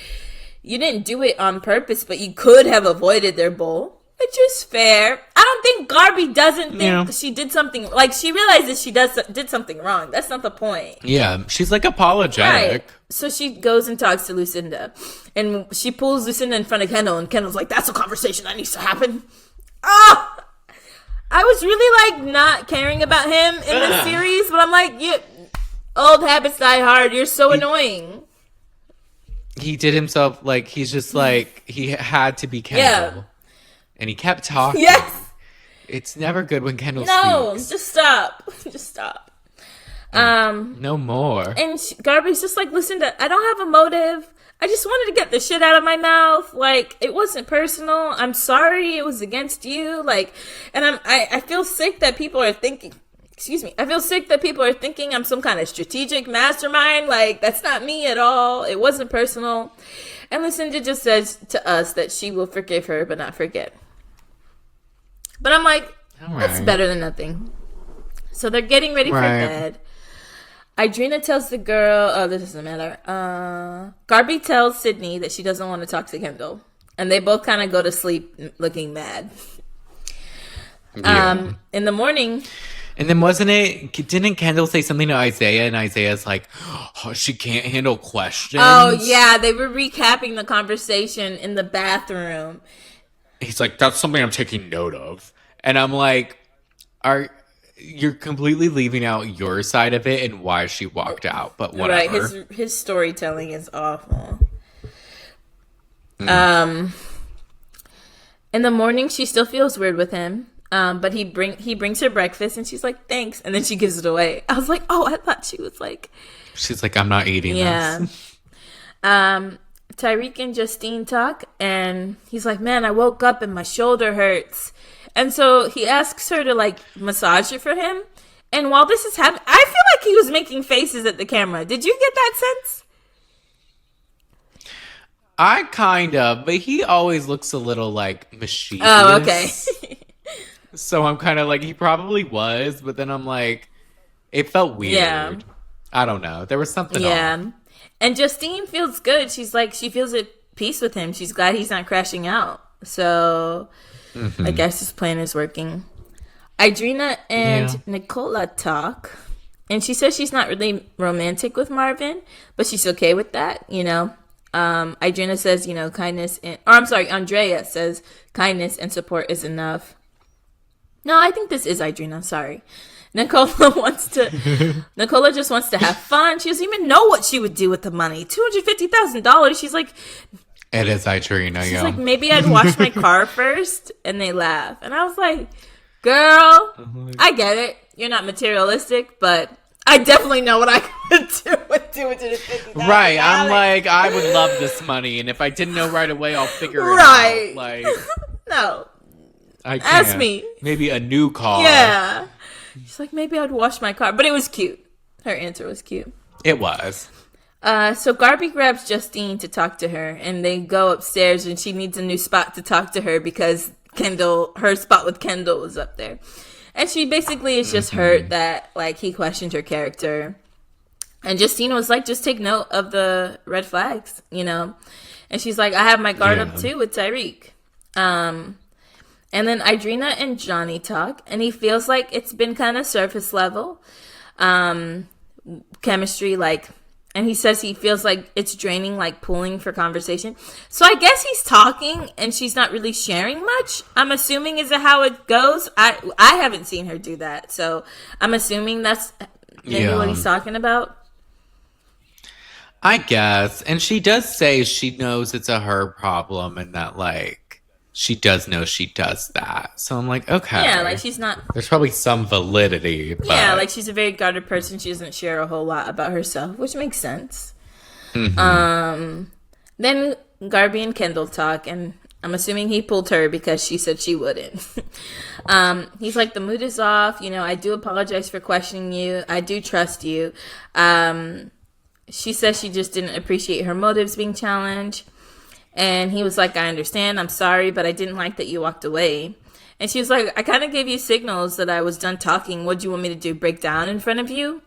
you didn't do it on purpose, but you could have avoided their bowl, which is fair. I don't think Garby doesn't think she did something. Like, she realizes she did something wrong. That's not the point. Yeah, she's, like, apologetic. Right. So she goes and talks to Lucinda. And she pulls Lucinda in front of Kendall. And Kendall's like, that's a conversation that needs to happen. Oh! I was really, like, not caring about him in this series. But I'm like, old habits die hard. You're so annoying. He did himself, like, he's just, like, he had to be Kendall. Yeah. And he kept talking. Yes! It's never good when Kendall speaks. No, just stop. Just stop. No more. And Garby's just like, listen, I don't have a motive. I just wanted to get the shit out of my mouth. Like, it wasn't personal. I'm sorry. It was against you. Like, and I feel sick that people are thinking, I feel sick that people are thinking I'm some kind of strategic mastermind. Like, that's not me at all. It wasn't personal. And Lucinda just says to us that she will forgive her, but not forget. But I'm like, that's better than nothing. So they're getting ready for bed. Idrina tells the girl, oh, this doesn't matter. Garby tells Sydney that she doesn't want to talk to Kendall. And they both kind of go to sleep looking mad. Yeah. In the morning. And then didn't Kendall say something to Isaiah? And Isaiah's like, oh, she can't handle questions. Oh, yeah. They were recapping the conversation in the bathroom. He's like, that's something I'm taking note of. And I'm like, you're completely leaving out your side of it and why she walked out, but whatever. Right, his storytelling is awful. In the morning, she still feels weird with him, but he brings her breakfast, and she's like, thanks, and then she gives it away. I was like, oh, I thought she was like... She's like, I'm not eating this. Tyrique and Justine talk, and he's like, man, I woke up and my shoulder hurts. And so he asks her to, like, massage it for him. And while this is happening, I feel like he was making faces at the camera. Did you get that sense? I kind of, but he always looks a little, like, mischievous. Oh, okay. So I'm kind of like, he probably was, but then I'm like, it felt weird. Yeah. I don't know. There was something off. And Justine feels good. She's like, she feels at peace with him. She's glad he's not crashing out. So... I guess his plan is working. Idrina and Nicola talk, and she says she's not really romantic with Marvin, but she's okay with that, you know. Idrina says, you know, Andrea says kindness and support is enough. No, I think this is Idrina, sorry. Nicola just wants to have fun. She doesn't even know what she would do with the money. $250,000. She's like... It is Idrina, She's like, maybe I'd wash my car first. And they laugh. And I was like, girl, I get it. You're not materialistic, but I definitely know what I could do with $250,000. Right. I'm like, I would love this money. And if I didn't know right away, I'll figure it out. Like, no. I can't. Ask me. Maybe a new car. Yeah. She's like, maybe I'd wash my car. But it was cute. Her answer was cute. It was. So Garby grabs Justine to talk to her, and they go upstairs, and she needs a new spot to talk to her because her spot with Kendall was up there. And she basically is just hurt that, like, he questioned her character. And Justine was like, just take note of the red flags, you know? And she's like, I have my guard up too with Tyrique. And then Idrina and Johnny talk, and he feels like it's been kind of surface level. Chemistry, like... And he says he feels like it's draining, like pulling for conversation. So I guess he's talking and she's not really sharing much. I'm assuming is how it goes. I haven't seen her do that. So I'm assuming that's maybe what he's talking about. I guess. And she does say she knows it's a her problem and that, like, she does know she does that. So I'm like, okay. Yeah, like she's not... There's probably some validity. But... Yeah, like she's a very guarded person. She doesn't share a whole lot about herself, which makes sense. Then Garby and Kendall talk, and I'm assuming he pulled her because she said she wouldn't. He's like, the mood is off. You know, I do apologize for questioning you. I do trust you. She says she just didn't appreciate her motives being challenged. And he was like, I understand. I'm sorry, but I didn't like that you walked away. And she was like, I kind of gave you signals that I was done talking. What do you want me to do? Break down in front of you?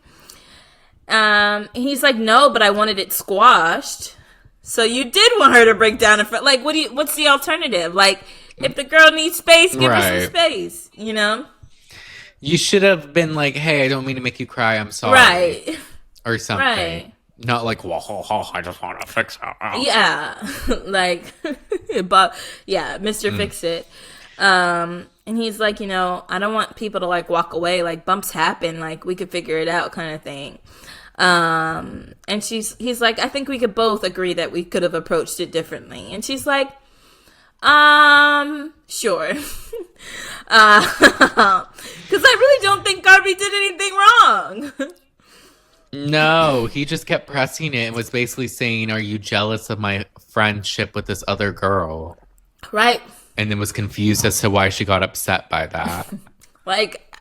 He's like, no, but I wanted it squashed. So you did want her to break down in front. Like, what's the alternative? Like, if the girl needs space, give her some space, you know? You should have been like, hey, I don't mean to make you cry. I'm sorry. Right. Or something. Right. Not like, well, I just want to fix it. Yeah. Like, but yeah, Mr. Fix It. And he's like, you know, I don't want people to like walk away. Like, bumps happen. Like, we could figure it out kind of thing. And he's like, I think we could both agree that we could have approached it differently. And she's like, sure. Cause I really don't think Garby did anything wrong. No, he just kept pressing it and was basically saying, are you jealous of my friendship with this other girl? Right. And then was confused as to why she got upset by that. Like,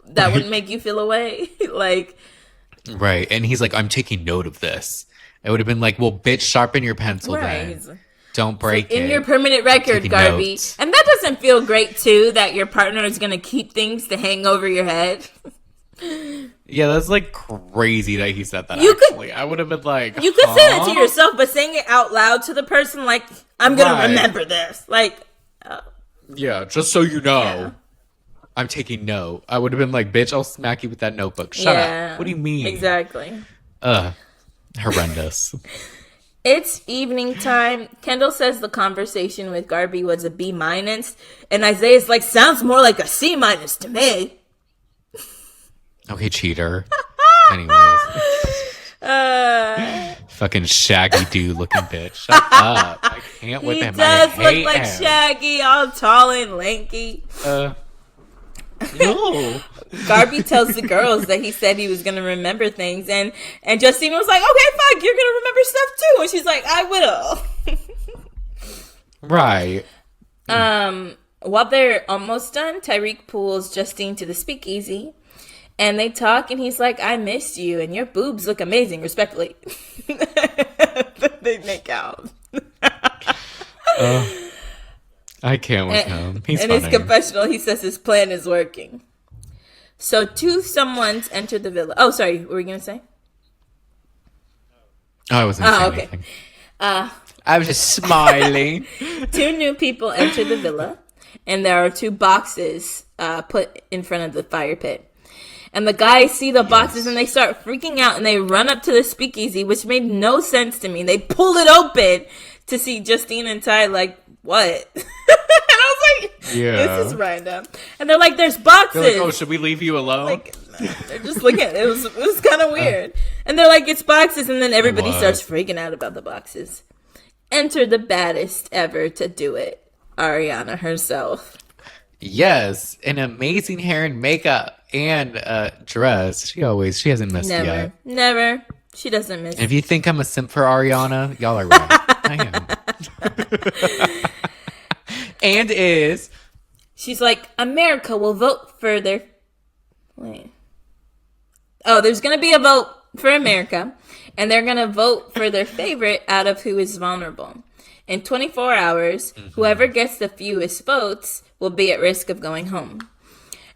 that wouldn't make you feel away. Like, right. And he's like, I'm taking note of this. It would have been like, well, bitch, sharpen your pencil right. then. Don't break it. In your permanent record, Garby. Notes. And that doesn't feel great, too, that your partner is going to keep things to hang over your head. Yeah, that's like crazy that he said that, I would have been like, you could say that to yourself, but saying it out loud to the person, like, I'm going to remember this. Like, yeah, just so you know. Yeah. I'm taking note. I would have been like, bitch, I'll smack you with that notebook. Shut up. What do you mean? Exactly. Horrendous. It's evening time. Kendall says the conversation with Garby was a B-, and Isaiah's like, sounds more like a C- to me. Okay, cheater. Anyways. Fucking Shaggy dude looking bitch. Shut up. I can't with him. He does look like him. Shaggy, all tall and lanky. No. Garby tells the girls that he said he was going to remember things, and Justine was like, okay, fuck, you're going to remember stuff too. And she's like, I will. Right. While they're almost done, Tyrique pulls Justine to the speakeasy, and they talk, and he's like, I missed you, and your boobs look amazing, respectfully. They make out. I can't with him. He's funny. In his confessional, he says his plan is working. So two someones enter the villa. Oh, sorry. What were you going to say? Oh, I wasn't saying anything. I was just smiling. Two new people enter the villa, and there are two boxes put in front of the fire pit. And the guys see the boxes, and they start freaking out, and they run up to the speakeasy, which made no sense to me. They pull it open to see Justine and Ty like, what? And I was like, this is random. And they're like, there's boxes. They're like, oh, should we leave you alone? Like, they're just looking at it. It was kind of weird. And they're like, it's boxes. And then everybody starts freaking out about the boxes. Enter the baddest ever to do it, Ariana herself. Yes, an amazing hair and makeup and dress. She hasn't missed yet. Never. She doesn't miss. And if you think I'm a simp for Ariana, y'all are right. I am. And is. She's like, America will vote for their... Wait. Oh, there's going to be a vote for America. And they're going to vote for their favorite out of who is vulnerable. In 24 hours, whoever gets the fewest votes will be at risk of going home.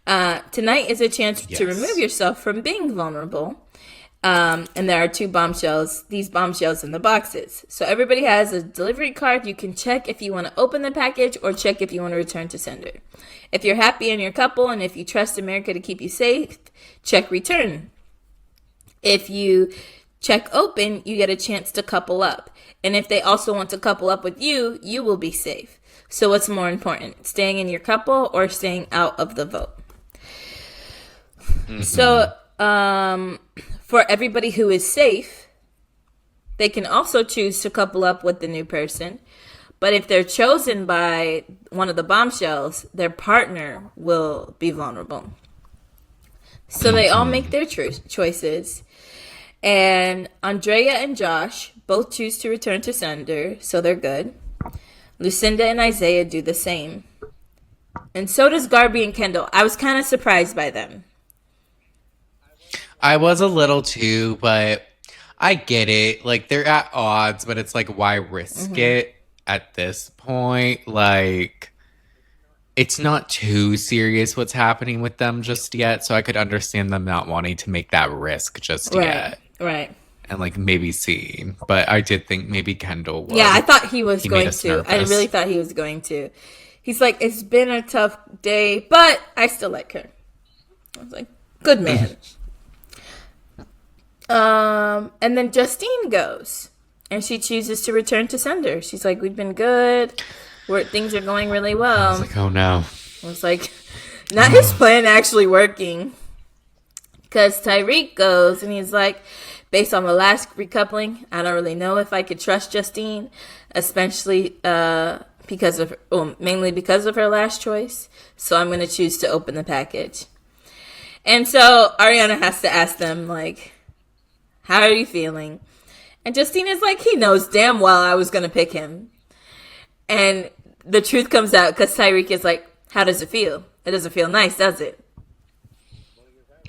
Tonight is a chance to remove yourself from being vulnerable. And there are two bombshells, these bombshells in the boxes. So everybody has a delivery card. You can check if you want to open the package or check if you want to return to sender. If you're happy in your couple and if you trust America to keep you safe, check return. If you check open, you get a chance to couple up. And if they also want to couple up with you, you will be safe. So what's more important, staying in your couple or staying out of the vote? So, for everybody who is safe, they can also choose to couple up with the new person. But if they're chosen by one of the bombshells, their partner will be vulnerable. So they all make their choices. And Andrea and Josh both choose to return to sender, so they're good. Lucinda and Isaiah do the same. And so does Garby and Kendall. I was kind of surprised by them. I was a little too, but I get it. Like, they're at odds, but it's like, why risk it at this point? Like, it's not too serious what's happening with them just yet, so I could understand them not wanting to make that risk just yet. Right. And, like, maybe see. But I did think maybe Kendall would. Yeah, I thought he was going made us to. nervous. I really thought he was going to. He's like, it's been a tough day, but I still like her. I was like, good man. And then Justine goes, and she chooses to return to sender. She's like, we've been good. Things are going really well. I was like, oh no. I was like, not his plan actually working. Because Tyrique goes, and he's like, based on the last recoupling, I don't really know if I could trust Justine, especially mainly because of her last choice. So I'm going to choose to open the package. And so Ariana has to ask them, like, how are you feeling? And Justine is like, he knows damn well I was going to pick him. And the truth comes out because Tyrique is like, how does it feel? It doesn't feel nice, does it?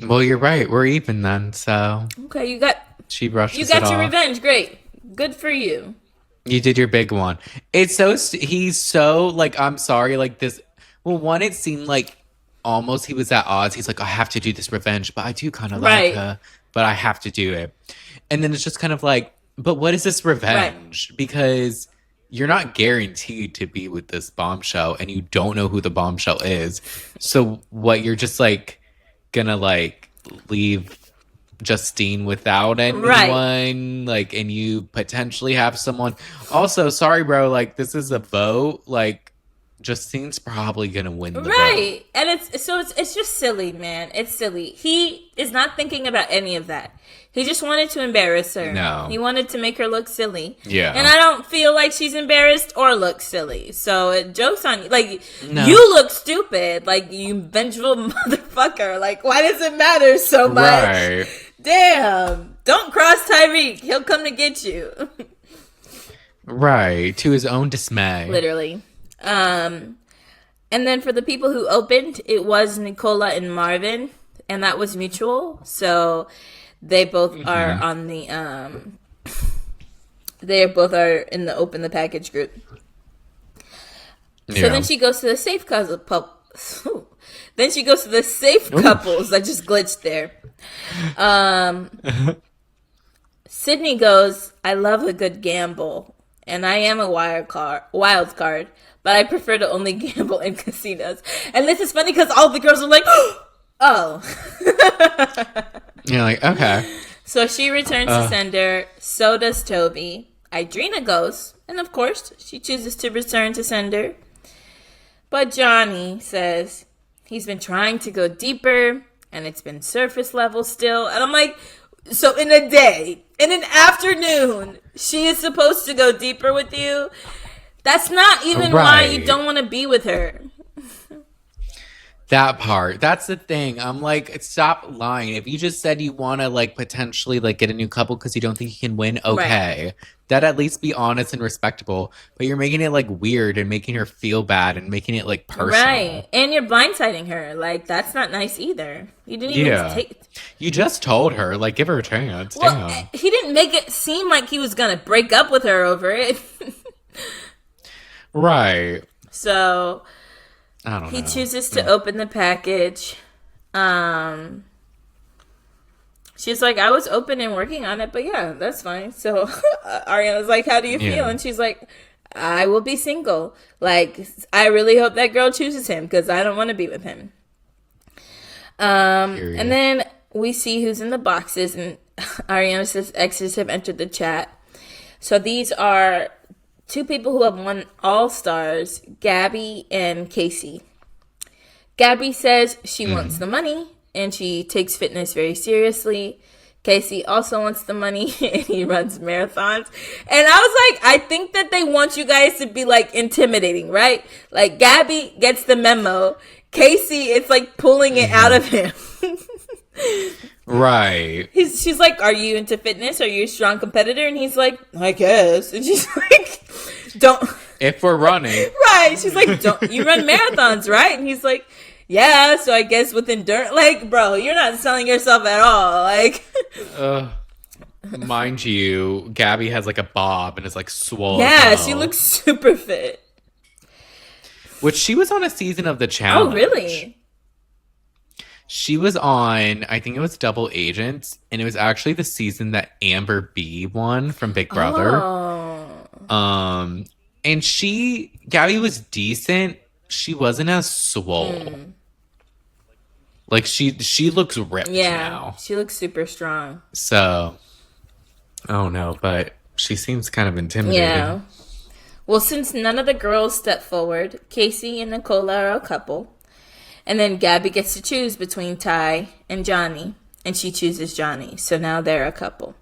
Well, you're right. We're even then, so. Okay, you got your revenge. Great. Good for you. You did your big one. It's so, he's so, like, I'm sorry, like this. Well, one, it seemed like almost he was at odds. He's like, I have to do this revenge, but I do kind of like her, but I have to do it. And then it's just kind of like, but what is this revenge? Right. Because you're not guaranteed to be with this bombshell and you don't know who the bombshell is. So what, you're just like gonna like leave Justine without anyone, like, and you potentially have someone. Also, sorry, bro, like this is a vote. Like Justine's probably gonna win the vote. And it's just silly, man. It's silly. He is not thinking about any of that. He just wanted to embarrass her. No. He wanted to make her look silly. Yeah. And I don't feel like she's embarrassed or looks silly. So it jokes on you. Like, no. You look stupid. Like, you vengeful motherfucker. Like, why does it matter so much? Right. Damn. Don't cross Tyrique. He'll come to get you. Right. To his own dismay. Literally. And then for the people who opened, it was Nicola and Marvin. And that was mutual. So they both are on the they both are in the open the package group. So then she goes to the safe then she goes to the safe couples. I just glitched there. Sydney goes, I love a good gamble, and I am a wild card, but I prefer to only gamble in casinos. And this is funny because all the girls are like, oh. You're like, okay. So she returns to sender. So does Toby. Idrina goes. And of course, she chooses to return to sender. But Johnny says he's been trying to go deeper. And it's been surface level still. And I'm like, so in a day, in an afternoon, she is supposed to go deeper with you? That's not even why you don't want to be with her. That part. That's the thing. I'm like, stop lying. If you just said you want to, like, potentially, like, get a new couple because you don't think you can win, okay. Right. That at least be honest and respectable. But you're making it, like, weird and making her feel bad and making it, like, personal. Right. And you're blindsiding her. Like, that's not nice either. You didn't even take... You just told her. Like, give her a chance. Well, damn. He didn't make it seem like he was going to break up with her over it. Right. So... I don't know. He chooses to open the package. She's like, I was open and working on it, but yeah, that's fine. So Ariana's like, how do you feel? And she's like, I will be single. Like, I really hope that girl chooses him because I don't want to be with him. And then we see who's in the boxes, and Ariana says exes have entered the chat. So these are 2 people who have won All-Stars, Gabby and Casey. Gabby says she wants the money, and she takes fitness very seriously. Casey also wants the money, and he runs marathons. And I was like, I think that they want you guys to be, like, intimidating, right? Like, Gabby gets the memo. Casey, it's like pulling it out of him. Right. She's like, "Are you into fitness? Are you a strong competitor?" And he's like, "I guess." And she's like, "Don't." If we're running. Right. She's like, "Don't you run marathons, right?" And he's like, "Yeah, so I guess with endurance." Like, bro, you're not selling yourself at all. Like, mind you, Gabby has like a bob and is like swole. yeah, she looks super fit. Which she was on a season of the challenge. Oh, really? She was on, I think it was Double Agents, and it was actually the season that Amber B won from Big Brother. Oh. And Gabby was decent. She wasn't as swole. Like she looks ripped now. She looks super strong. So, I don't know, but she seems kind of intimidating. Yeah. Well, since none of the girls step forward, Casey and Nicola are a couple. And then Gabby gets to choose between Ty and Johnny. And she chooses Johnny. So now they're a couple.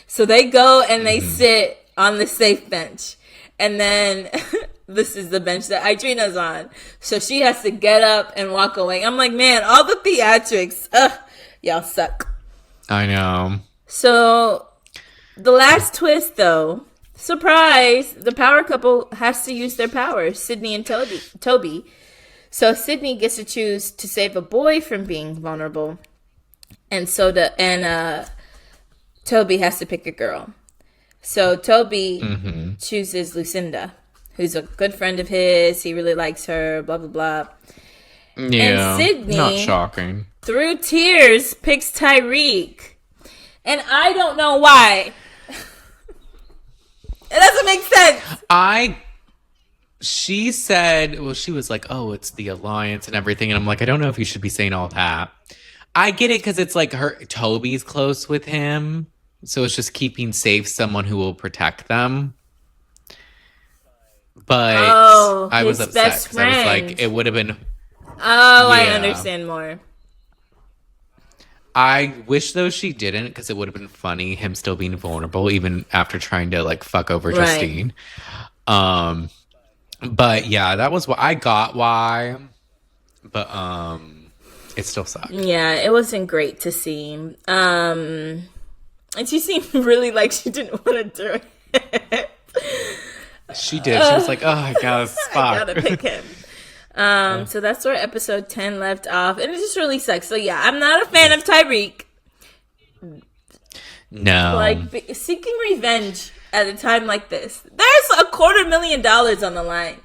So they go and they sit on the safe bench. And then this is the bench that Idrina's on. So she has to get up and walk away. I'm like, man, all the theatrics. Y'all suck. I know. So the last twist, though. Surprise! The power couple has to use their powers, Sydney and Toby. So Sydney gets to choose to save a boy from being vulnerable, and Toby has to pick a girl. So Toby chooses Lucinda, who's a good friend of his. He really likes her. Blah blah blah. Yeah, and Sydney, not shocking. Through tears, picks Tyrique, and I don't know why. It doesn't make sense. She said, well, she was like, oh, it's the alliance and everything. And I'm like, I don't know if you should be saying all that. I get it because it's like Toby's close with him. So it's just keeping safe someone who will protect them. But I was upset because I was like, it would have been. Oh, yeah. I understand more. I wish though she didn't because it would have been funny him still being vulnerable even after trying to like fuck over Justine. But yeah, that was what I got why. But it still sucked. Yeah, it wasn't great to see. And she seemed really like she didn't want to do it. She did. She was like, oh, I gotta spot. I gotta pick him. So that's where episode 10 left off. And it just really sucks. So yeah, I'm not a fan of Tyrique. No. Like, seeking revenge at a time like this. There's $250,000 on the line.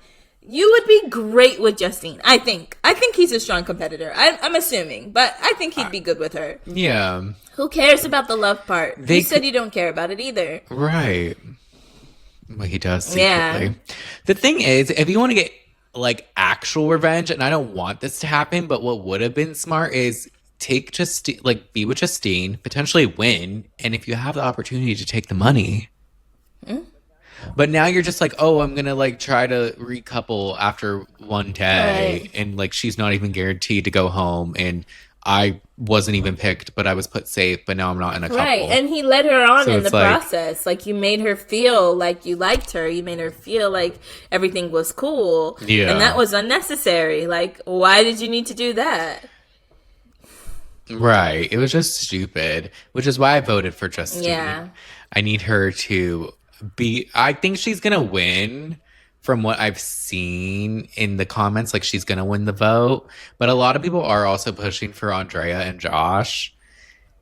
You would be great with Justine, I think. I think he's a strong competitor. I'm assuming. But I think he'd be good with her. Yeah. Who cares about the love part? You said you don't care about it either. Right. Well, he does secretly. Yeah. The thing is, if you want to get like actual revenge, and I don't want this to happen, but what would have been smart is take Justine, like be with Justine, potentially win, and if you have the opportunity to take the money. But now you're just like, oh, I'm gonna like try to recouple after one day, and like she's not even guaranteed to go home, and I wasn't even picked, but I was put safe, but now I'm not in a couple. Right, and he led her on in the process. Like, you made her feel like you liked her. You made her feel like everything was cool. Yeah. And that was unnecessary. Like, why did you need to do that? Right. It was just stupid, which is why I voted for Justine. Yeah. I need her to be... I think she's going to win from what I've seen in the comments. Like, she's going to win the vote. But a lot of people are also pushing for Andrea and Josh.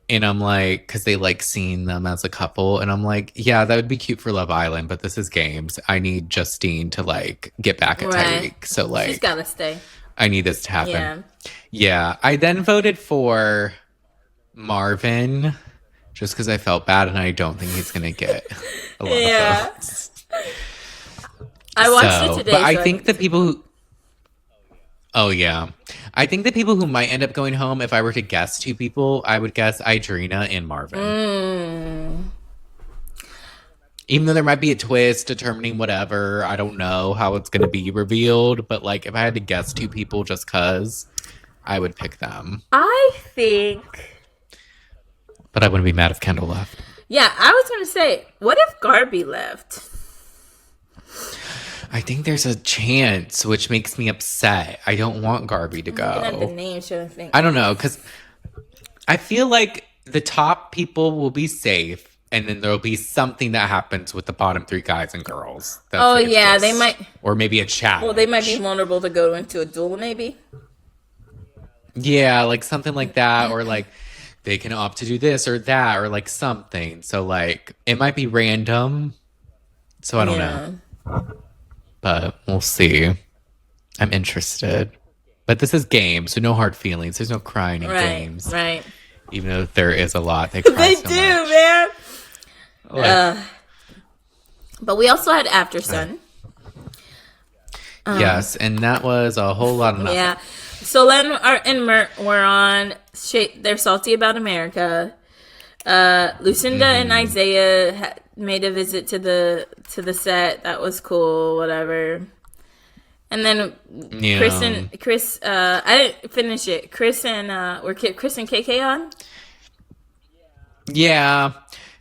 And I'm like... Because they like seeing them as a couple. And I'm like, yeah, that would be cute for Love Island. But this is games. I need Justine to, like, get back at Tyrique. So, like... She's got to stay. I need this to happen. Yeah. I then voted for Marvin. Just because I felt bad. And I don't think he's going to get a lot of votes. I watched it today. But I think the people who... Oh, yeah. I think the people who might end up going home, if I were to guess two people, I would guess Idrina and Marvin. Even though there might be a twist determining whatever. I don't know how it's going to be revealed. But, like, if I had to guess two people just because, I would pick them. I think... But I wouldn't be mad if Kendall left. Yeah, I was going to say, what if Garby left? I think there's a chance, which makes me upset. I don't want Garby to go. I'm looking at the name, I think. I don't know, because I feel like the top people will be safe, and then there'll be something that happens with the bottom 3 guys and girls. That's Oh, like a yeah, they twist. might. Or maybe a challenge. Well, they might be vulnerable to go into a duel, maybe. Yeah, like something like that, or like they can opt to do this or that, or like something. So like it might be random. So I don't know, but we'll see. I'm interested, but this is games, so no hard feelings. There's no crying in games, Right. even though there is a lot. They cry They so do, much. man. Like, But we also had Aftersun. yes, and that was a whole lot of nothing. Yeah. So Len and Mert were on. They're salty about America. Lucinda and Isaiah made a visit to the set. That was cool. Whatever. And then Chris. I didn't finish it. Chris and KK on. Yeah,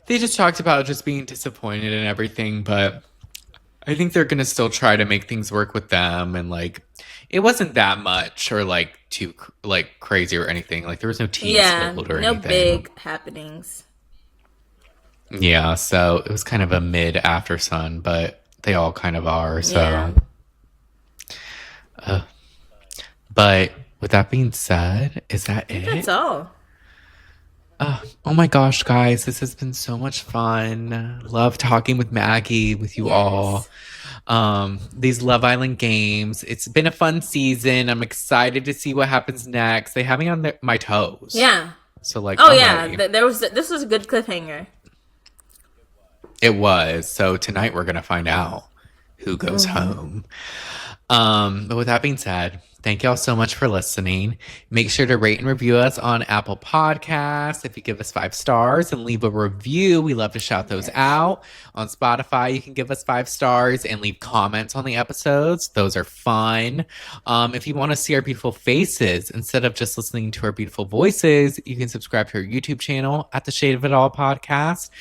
they just talked about just being disappointed and everything, but I think they're gonna still try to make things work with them, and like it wasn't that much or like too like crazy or anything. Like there was no tea spilled or no anything. big happenings. Yeah, so it was kind of a mid Aftersun, but they all kind of are. So, but with that being said, is that it? That's all. Oh my gosh, guys, this has been so much fun. Love talking with Maggie, with you all. These Love Island games. It's been a fun season. I'm excited to see what happens next. They have me on my toes. Yeah. So like, oh I'm yeah, ready. this was a good cliffhanger. It was. So tonight we're gonna find out who goes home. But with that being said, thank y'all so much for listening. Make sure to rate and review us on Apple Podcasts. If you give us 5 stars and leave a review, we love to shout those out. On Spotify, you can give us 5 stars and leave comments on the episodes. Those are fun. If you want to see our beautiful faces instead of just listening to our beautiful voices, you can subscribe to our YouTube channel at the Shade of It All Podcast.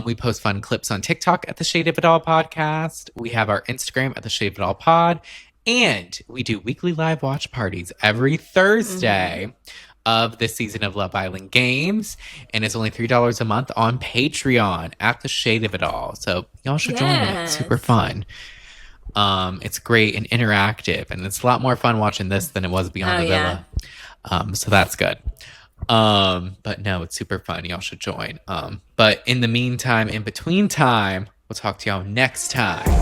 We post fun clips on TikTok at the Shade of It All Podcast. We have our Instagram at the Shade of It All Pod. And we do weekly live watch parties every Thursday of this season of Love Island Games. And it's only $3 a month on Patreon at the Shade of It All. So y'all should join it. It's super fun. It's great and interactive. And it's a lot more fun watching this than it was Beyond the Villa. So that's good. But no, it's super fun. Y'all should join. But in the meantime, in between time, we'll talk to y'all next time.